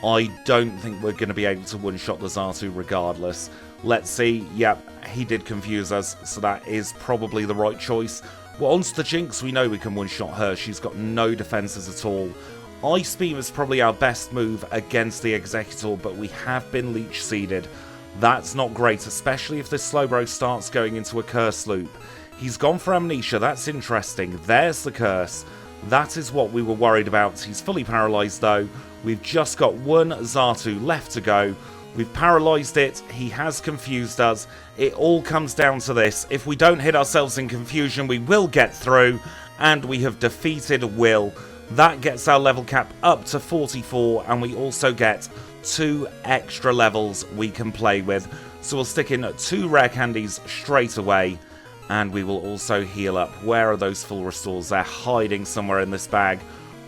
I don't think we're going to be able to one-shot the Xatu regardless. Let's see. Yep, he did confuse us, so that is probably the right choice. Well, onto the Jinx, we know we can one-shot her. She's got no defenses at all. Ice Beam is probably our best move against the Executor, but we have been Leech Seeded. That's not great, especially if this Slowbro starts going into a Curse Loop. He's gone for Amnesia, that's interesting. There's the curse. That is what we were worried about. He's fully paralysed though. We've just got one Xatu left to go. We've paralysed it. He has confused us. It all comes down to this. If we don't hit ourselves in confusion, we will get through. And we have defeated Will. That gets our level cap up to 44. And we also get 2 extra levels we can play with. So we'll stick in 2 rare candies straight away, and we will also heal up. Where are those full restores? They're hiding somewhere in this bag.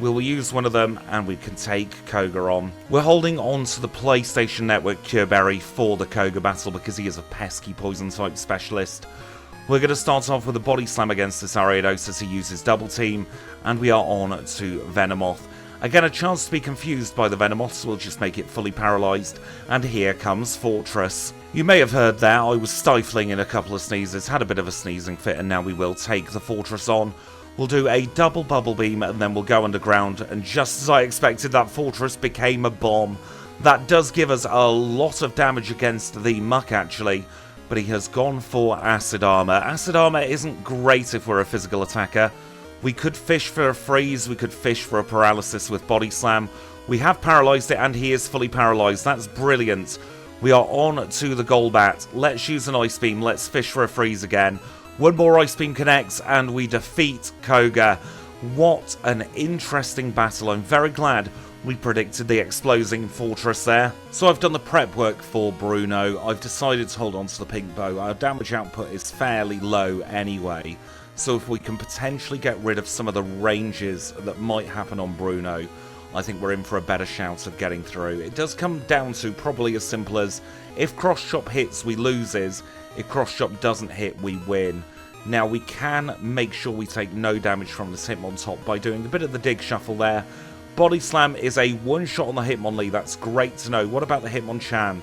We will use one of them, and we can take Koga on. We're holding on to the PlayStation Network Cure Berry for the Koga battle because he is a pesky poison-type specialist. We're going to start off with a Body Slam against this Ariados as he uses Double Team, and we are on to Venomoth. Again, a chance to be confused by the Venomoth, so we'll just make it fully paralysed. And here comes Fortress. You may have heard there, I was stifling in a couple of sneezes, had a bit of a sneezing fit, and now we will take the Fortress on. We'll do a double Bubble Beam, and then we'll go underground, and just as I expected, that Fortress became a bomb. That does give us a lot of damage against the Muck, actually, but he has gone for Acid Armor. Acid Armor isn't great if we're a physical attacker. We could fish for a freeze, we could fish for a paralysis with Body Slam. We have paralysed it, and he is fully paralysed. That's brilliant. We are on to the Golbat. Let's use an Ice Beam, let's fish for a freeze again. One more Ice Beam connects, and we defeat Koga. What an interesting battle. I'm very glad we predicted the exploding Fortress there. So I've done the prep work for Bruno. I've decided to hold on to the pink bow. Our damage output is fairly low anyway. So if we can potentially get rid of some of the ranges that might happen on Bruno, I think we're in for a better chance of getting through. It does come down to probably as simple as if Cross Chop hits, we loses. If Cross Chop doesn't hit, we win. Now, we can make sure we take no damage from this Hitmontop by doing a bit of the dig shuffle there. Body Slam is a one-shot on the Hitmonlee. That's great to know. What about the Hitmonchan?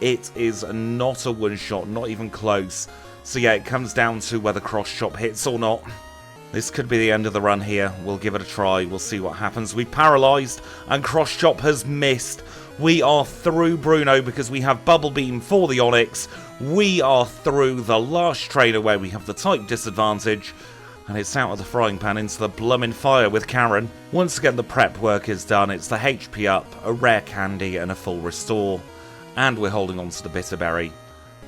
It is not a one-shot, not even close. So yeah, it comes down to whether Cross Chop hits or not. This could be the end of the run here. We'll give it a try. We'll see what happens. We paralysed, and Cross Chop has missed. We are through Bruno because we have Bubble Beam for the Onyx. We are through the last trainer where we have the type disadvantage. And it's out of the frying pan into the bloomin' fire with Karen. Once again, the prep work is done. It's the HP up, a rare candy, and a full restore. And we're holding on to the Bitterberry.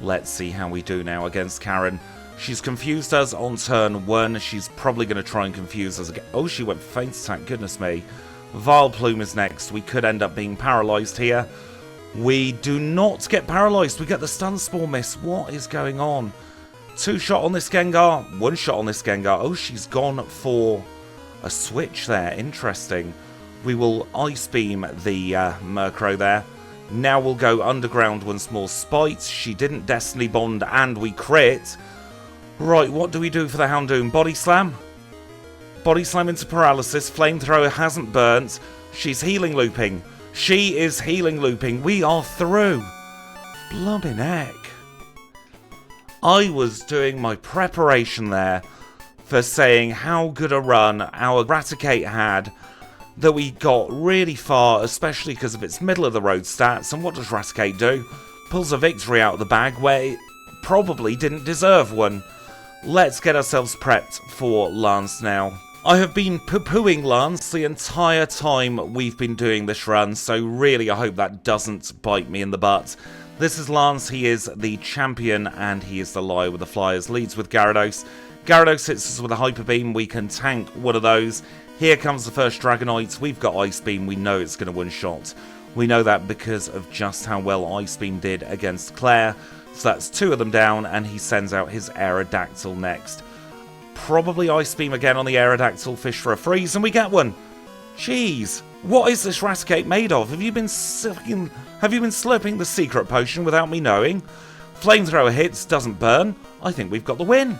Let's see how we do now against Karen. She's confused us on turn 1. She's probably going to try and confuse us again. Oh, she went Feint Attack, goodness me. Vile Plume is next. We could end up being paralysed here. We do not get paralysed. We get the Stun Spore miss. What is going on? 2-shot on this Gengar. 1-shot on this Gengar. Oh, she's gone for a switch there. Interesting. We will Ice Beam the Murkrow there. Now we'll go underground once more. Spite. She didn't Destiny Bond, and we crit. Right, what do we do for the Houndoom? Body Slam? Body Slam into Paralysis. Flamethrower hasn't burnt. She's healing looping. She is healing looping. We are through. Blooming heck. I was doing my preparation there for saying how good a run our RATICATE had, that we got really far, especially because of its middle-of-the-road stats. And what does RATICATE do? Pulls a victory out of the bag where it probably didn't deserve one. Let's get ourselves prepped for Lance now. I have been poo-pooing Lance the entire time we've been doing this run, so really I hope that doesn't bite me in the butt. This is Lance, he is the champion, and he is the liar with the flyers. Leads with Gyarados. Gyarados hits us with a Hyper Beam, we can tank one of those. Here comes the first Dragonite, we've got Ice Beam, we know it's going to one-shot. We know that because of just how well Ice Beam did against Clair. So that's 2 of them down, and he sends out his Aerodactyl next. Probably Ice Beam again on the Aerodactyl, fish for a freeze, and we get one. Jeez, what is this RATICATE made of? Have you been slurping the secret potion without me knowing? Flamethrower hits, doesn't burn. I think we've got the win.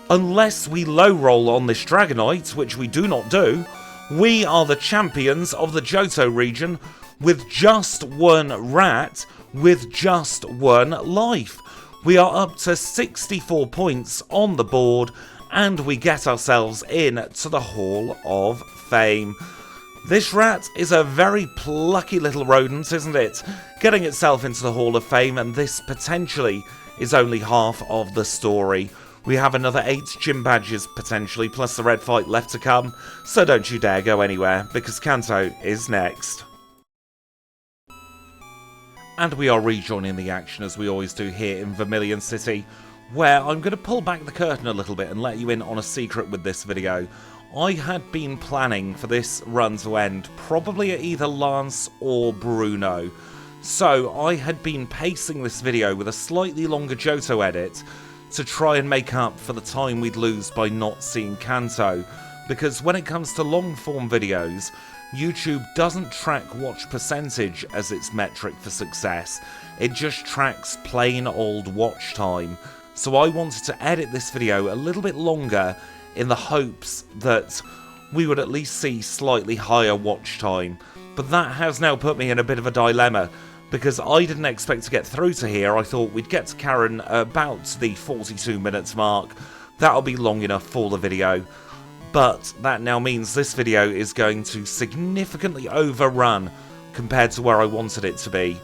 Unless we low roll on this Dragonite, which we do not do, we are the champions of the Johto region with just 1 rat, with just 1 life. We are up to 64 points on the board, and we get ourselves in to the Hall of Fame. This rat is a very plucky little rodent, isn't it? Getting itself into the Hall of Fame, and this potentially is only half of the story. We have another 8 gym badges potentially, plus the red fight left to come, so don't you dare go anywhere, because Kanto is next. And we are rejoining the action as we always do here in Vermilion City, where I'm going to pull back the curtain a little bit and let you in on a secret with this video. I had been planning for this run to end probably at either Lance or Bruno. So I had been pacing this video with a slightly longer Johto edit to try and make up for the time we'd lose by not seeing Kanto, because when it comes to long form videos, YouTube doesn't track watch percentage as its metric for success, it just tracks plain old watch time. So I wanted to edit this video a little bit longer in the hopes that we would at least see slightly higher watch time. But that has now put me in a bit of a dilemma, because I didn't expect to get through to here. I thought we'd get to Karen about the 42 minutes mark. That'll be long enough for the video. But that now means this video is going to significantly overrun compared to where I wanted it to be.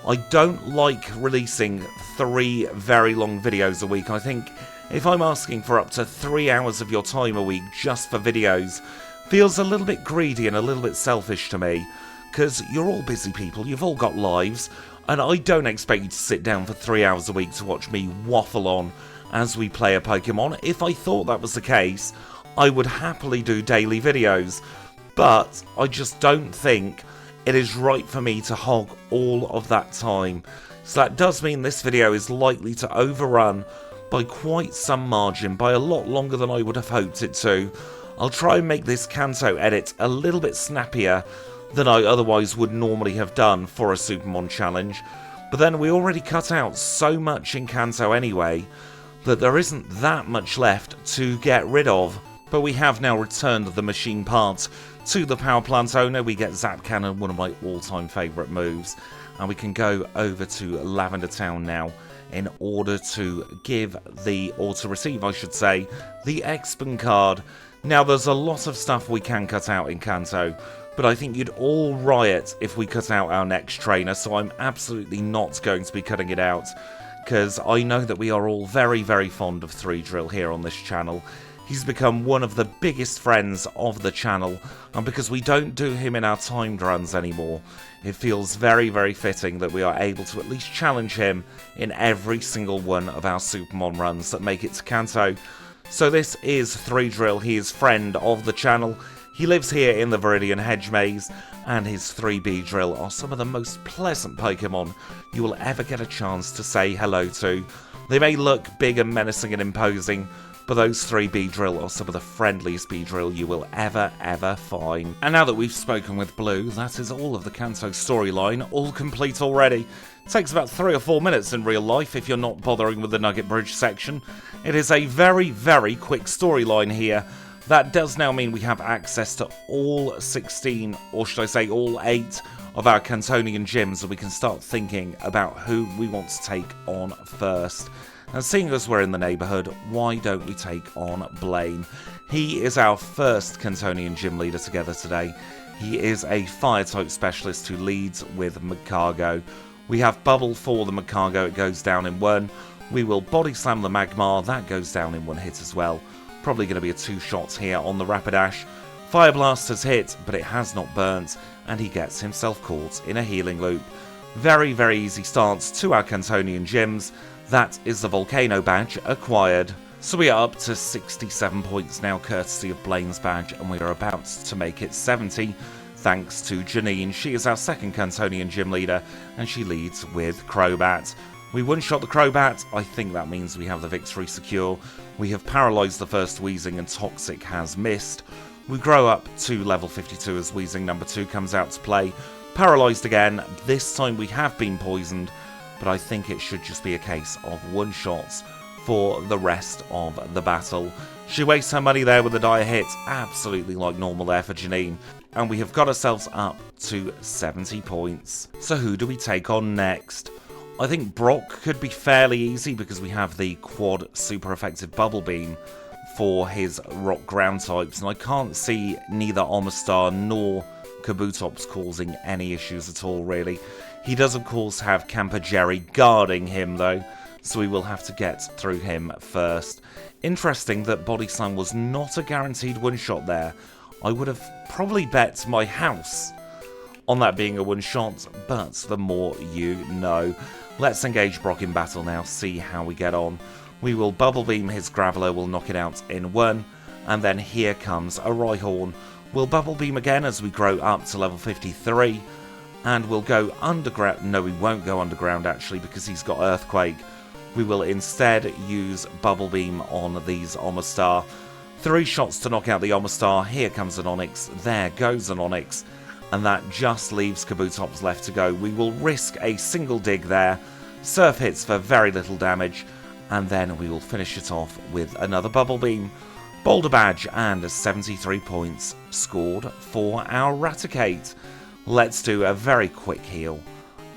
I don't like releasing 3 very long videos a week. I think if I'm asking for up to 3 hours of your time a week just for videos, feels a little bit greedy and a little bit selfish to me. Because you're all busy people, you've all got lives, and I don't expect you to sit down for 3 hours a week to watch me waffle on as we play a Pokemon. If I thought that was the case, I would happily do daily videos, but I just don't think it is right for me to hog all of that time. So that does mean this video is likely to overrun by quite some margin, by a lot longer than I would have hoped it to. I'll try and make this Kanto edit a little bit snappier than I otherwise would normally have done for a SuperMON challenge, but then we already cut out so much in Kanto anyway that there isn't that much left to get rid of. But we have now returned the machine part to the power plant owner. We get Zap Cannon, one of my all-time favourite moves, and we can go over to Lavender Town now in order to give or to receive, I should say, the Expin card. Now there's a lot of stuff we can cut out in Kanto, but I think you'd all riot if we cut out our next trainer, so I'm absolutely not going to be cutting it out, because I know that we are all very, very fond of 3Drill here on this channel. He's become one of the biggest friends of the channel, and because we don't do him in our timed runs anymore, it feels very, very fitting that we are able to at least challenge him in every single one of our SuperMON runs that make it to Kanto. So this is 3Drill, he is friend of the channel. He lives here in the Viridian Hedge Maze, and his 3B Drill are some of the most pleasant Pokemon you will ever get a chance to say hello to. They may look big and menacing and imposing, but those 3 Beedrill are some of the friendliest Beedrill you will ever find. And now that we've spoken with Blue, that is all of the Kanto storyline, all complete already. It takes about 3 or 4 minutes in real life if you're not bothering with the Nugget Bridge section. It is a very, very quick storyline here. That does now mean we have access to all 16, or should I say all 8, of our Kantonian gyms, and we can start thinking about who we want to take on first. And seeing as we're in the neighbourhood, why don't we take on Blaine? He is our first Kantonian gym leader together today. He is a fire-type specialist who leads with Magcargo. We have Bubble for the Magcargo, it goes down in 1. We will Body Slam the Magmar, that goes down in 1 hit as well. Probably going to be a 2 shots here on the Rapidash. Fire Blast has hit, but it has not burnt, and he gets himself caught in a healing loop. Very, very easy starts to our Kantonian gyms. That is the Volcano badge acquired. So we are up to 67 points now, courtesy of Blaine's badge, and we are about to make it 70, thanks to Janine. She is our second Kantonian gym leader, and she leads with Crobat. We one-shot the Crobat. I think that means we have the victory secure. We have paralysed the first Weezing, and Toxic has missed. We grow up to level 52 as Weezing number 2 comes out to play. Paralysed again. This time we have been poisoned, but I think it should just be a case of one-shots for the rest of the battle. She wastes her money there with a dire hit, absolutely like normal there for Janine, and we have got ourselves up to 70 points. So who do we take on next? I think Brock could be fairly easy because we have the quad super effective Bubble Beam for his rock ground types, and I can't see neither Omastar nor Kabutops causing any issues at all, really. He does, of course, have Camper Jerry guarding him, though, so we will have to get through him first. Interesting that Body Slam was not a guaranteed one-shot there. I would have probably bet my house on that being a one-shot, but the more you know. Let's engage Brock in battle now, see how we get on. We will Bubble Beam his Graveler, we'll knock it out in 1, and then here comes a Rhyhorn. We'll Bubble Beam again as we grow up to level 53, and we'll go underground. No, we won't go underground actually because he's got Earthquake. We will instead use Bubble Beam on these Omastar. 3 shots to knock out the Omastar. Here comes an Onix. There goes an Onix. And that just leaves Kabutops left to go. We will risk a single dig there. Surf hits for very little damage. And then we will finish it off with another Bubble Beam. Boulder Badge and 73 points scored for our Raticate. Let's do a very quick heal.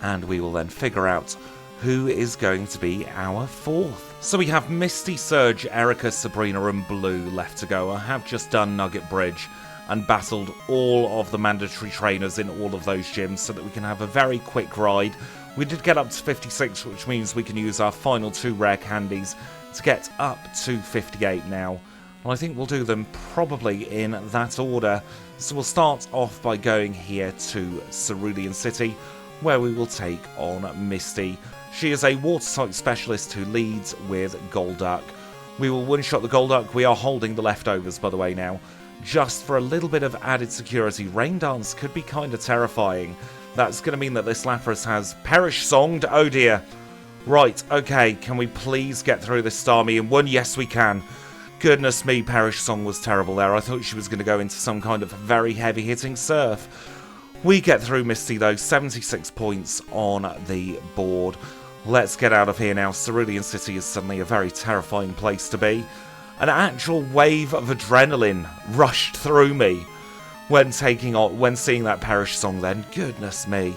And we will then figure out who is going to be our 4th. So we have Misty, Surge, Erica, Sabrina and Blue left to go. I have just done Nugget Bridge and battled all of the mandatory trainers in all of those gyms so that we can have a very quick ride. We did get up to 56, which means we can use our final 2 rare candies to get up to 58 now. And I think we'll do them probably in that order. So we'll start off by going here to Cerulean City, where we will take on Misty. She is a water-type specialist who leads with Golduck. We will one-shot the Golduck. We are holding the leftovers, by the way, now. Just for a little bit of added security, Rain Dance could be kind of terrifying. That's going to mean that this Lapras has Perish Songed. Oh dear. Right, okay, can we please get through this Starmie in one? Yes, we can. Goodness me, Perish Song was terrible there. I thought she was going to go into some kind of very heavy-hitting Surf. We get through Misty, though. 76 points on the board. Let's get out of here now. Cerulean City is suddenly a very terrifying place to be. An actual wave of adrenaline rushed through me when seeing that Perish Song then. Goodness me.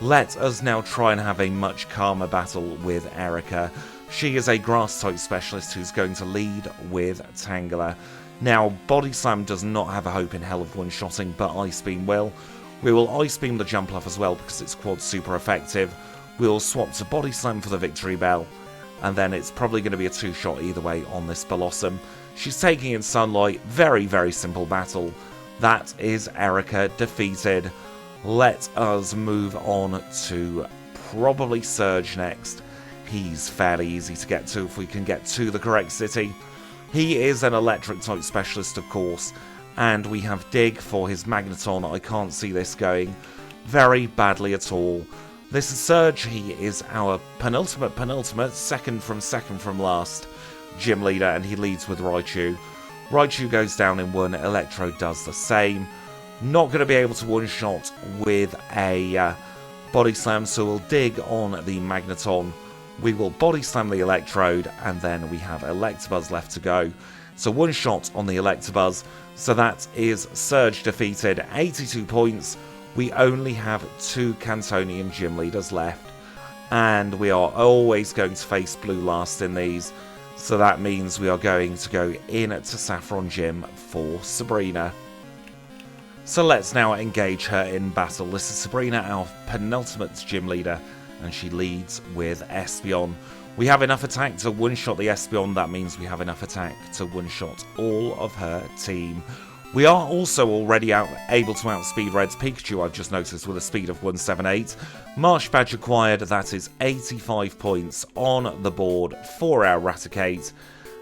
Let us now try and have a much calmer battle with Erica. She is a Grass-type specialist who's going to lead with Tangela. Now, Body Slam does not have a hope in hell of one-shotting, but Ice Beam will. We will Ice Beam the Jumpluff as well because it's quad super effective. We'll swap to Body Slam for the Victory Bell. And then it's probably going to be a 2-shot either way on this Blossom. She's taking in Sunlight. Very, very simple battle. That is Erica defeated. Let us move on to probably Surge next. He's fairly easy to get to if we can get to the correct city. He is an Electric-type specialist, of course. And we have Dig for his Magneton. I can't see this going very badly at all. This is Surge. He is our penultimate, second from last gym leader, and he leads with Raichu. Raichu goes down in 1, Electro does the same. Not going to be able to one-shot with a Body Slam, so we'll dig on the Magneton. We will Body Slam the Electrode, and then we have Electabuzz left to go. So one shot on the Electabuzz, so that is Surge defeated, 82 points. We only have 2 Cantonian gym leaders left, and we are always going to face Blue last in these, so that means we are going to go in to Saffron Gym for Sabrina. So let's now engage her in battle. This is Sabrina, our penultimate gym leader, and she leads with Espeon. We have enough attack to one-shot the Espeon. That means we have enough attack to one-shot all of her team. We are also already able to outspeed Red's Pikachu, I've just noticed, with a speed of 178. Marsh Badge acquired, that is 85 points on the board for our Raticate.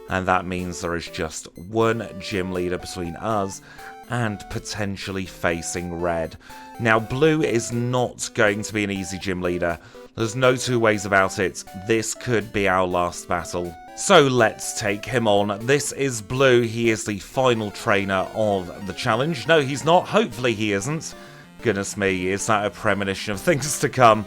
And that means there is just 1 gym leader between us and potentially facing Red. Now, Blue is not going to be an easy gym leader. There's no 2 ways about it. This could be our last battle. So let's take him on. This is Blue. He is the final trainer of the challenge. No, he's not. Hopefully he isn't. Goodness me, is that a premonition of things to come?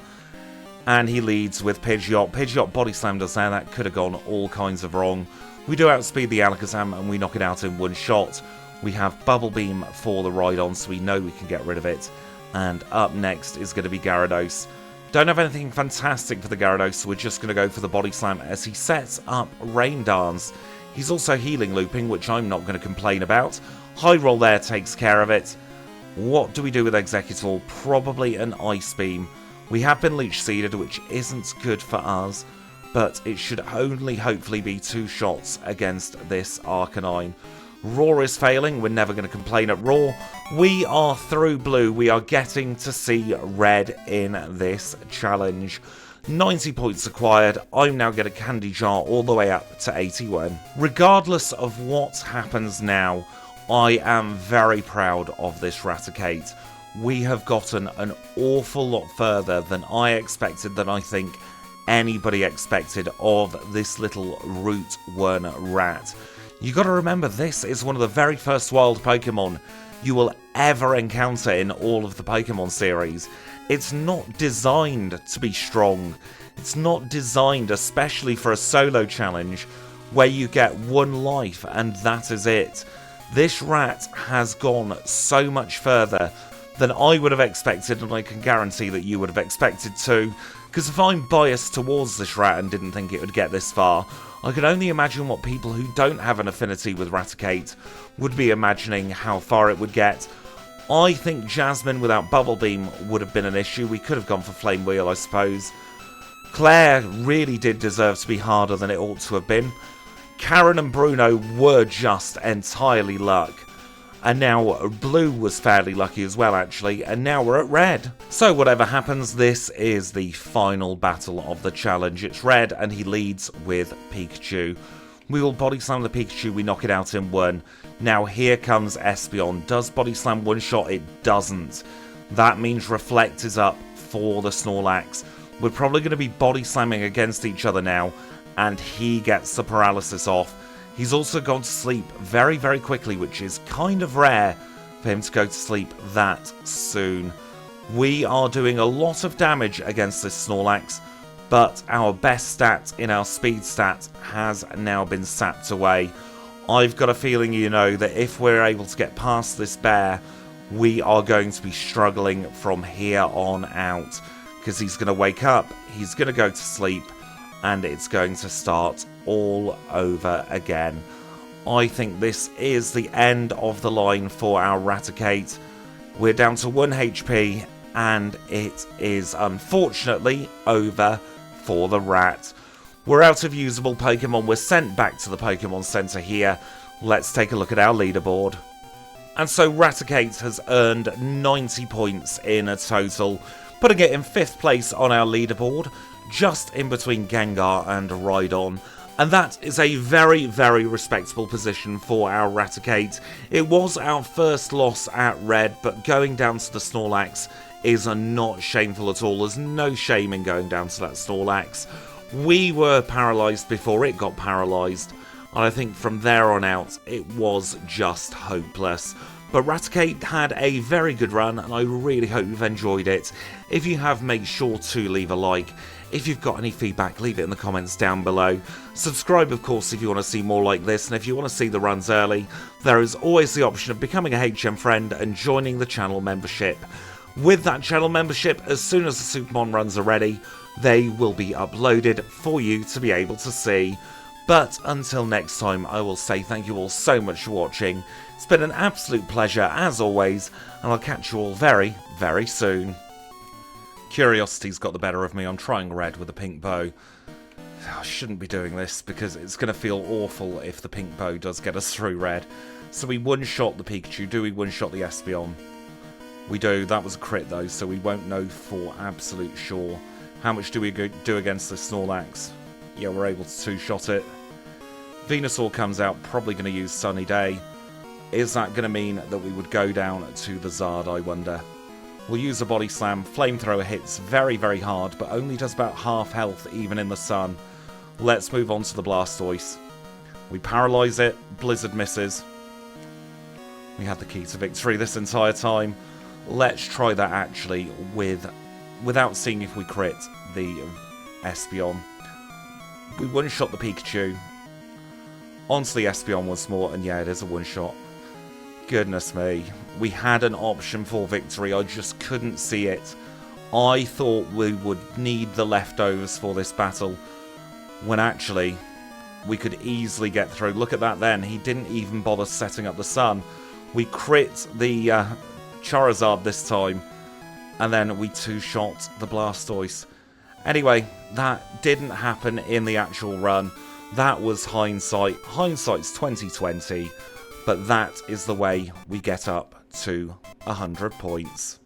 And he leads with Pidgeot. Pidgeot Body Slam does now. That could have gone all kinds of wrong. We do outspeed the Alakazam and we knock it out in 1 shot. We have Bubble Beam for the Rhydon, so we know we can get rid of it. And up next is going to be Gyarados. Don't have anything fantastic for the Gyarados, so we're just going to go for the Body Slam as he sets up Rain Dance. He's also healing looping, which I'm not going to complain about. High Roll there takes care of it. What do we do with Exeggutor? Probably an Ice Beam. We have been Leech Seeded, which isn't good for us, but it should only hopefully be 2 shots against this Arcanine. Roar is failing. We're never going to complain at Roar. We are through Blue. We are getting to see Red in this challenge. 90 points acquired. I'm now getting a Candy Jar all the way up to 81. Regardless of what happens now, I am very proud of this Raticate. we have gotten an awful lot further than I expected, than I think anybody expected of this little root worm rat. You got to remember, this is one of the very first wild Pokemon you will ever encounter in all of the Pokemon series. It's not designed to be strong. It's not designed especially for a solo challenge where you get one life and that is it. This rat has gone so much further than I would have expected, and I can guarantee that you would have expected too, because if I'm biased towards this rat and didn't think it would get this far, I can only imagine what people who don't have an affinity with RATICATE would be imagining how far it would get. I think Jasmine without Bubble Beam would have been an issue. We could have gone for Flame Wheel, I suppose. Clair really did deserve to be harder than it ought to have been. Karen and Bruno were just entirely luck. And now Blue was fairly lucky as well, actually, and now we're at Red. So whatever happens, this is the final battle of the challenge. It's Red, and he leads with Pikachu. We will Body Slam the Pikachu, we knock it out in one. Now here comes Espeon. Does Body Slam one shot? It doesn't. That means Reflect is up for the Snorlax. We're probably going to be Body Slamming against each other now, and he gets the paralysis off. He's also gone to sleep very, very quickly, which is kind of rare for him to go to sleep that soon. We are doing a lot of damage against this Snorlax, but our best stat in our speed stat has now been sapped away. I've got a feeling, you know, that if we're able to get past this bear, we are going to be struggling from here on out, because he's going to wake up, he's going to go to sleep, and it's going to start all over again. I think this is the end of the line for our RATICATE. We're down to 1 HP, and it is unfortunately over for the rat. We're out of usable Pokemon. We're sent back to the Pokemon Center here. Let's take a look at our leaderboard. And so RATICATE has earned 90 points in a total, putting it in 5th place on our leaderboard, just in between Gengar and Rhydon. And that is a very, very respectable position for our RATICATE. It was our first loss at Red, but going down to the Snorlax is not shameful at all. There's no shame in going down to that Snorlax. We were paralysed before it got paralysed, and I think from there on out it was just hopeless. But RATICATE had a very good run, and I really hope you've enjoyed it. If you have, make sure to leave a like. If you've got any feedback, leave it in the comments down below. Subscribe, of course, if you want to see more like this, and if you want to see the runs early, there is always the option of becoming a HM friend and joining the channel membership. With that channel membership, as soon as the SuperMON runs are ready, they will be uploaded for you to be able to see. But until next time, I will say thank you all so much for watching. It's been an absolute pleasure, as always, and I'll catch you all very, very soon. Curiosity's got the better of me. I'm trying Red with a pink bow. I shouldn't be doing this, because it's going to feel awful if the pink bow does get us through Red. So we one-shot the Pikachu. Do we one-shot the Espeon? We do. That was a crit, though, so we won't know for absolute sure. How much do we do against the Snorlax? Yeah, we're able to two-shot it. Venusaur comes out, probably going to use Sunny Day. Is that going to mean that we would go down to the Zard, I wonder? We'll use a Body Slam. Flamethrower hits very, very hard, but only does about half health even in the sun. Let's move on to the Blastoise. We paralyse it. Blizzard misses. We had the key to victory this entire time. Let's try that actually without seeing if we crit the Espeon. We one-shot the Pikachu. Onto the Espeon once more, and yeah, it is a one-shot. Goodness me. We had an option for victory, I just couldn't see it. I thought we would need the leftovers for this battle, when actually we could easily get through. Look at that then, he didn't even bother setting up the sun. We crit the Charizard this time, and then we two-shot the Blastoise. Anyway, that didn't happen in the actual run. That was hindsight. Hindsight's 2020, but that is the way we get up to 100 points.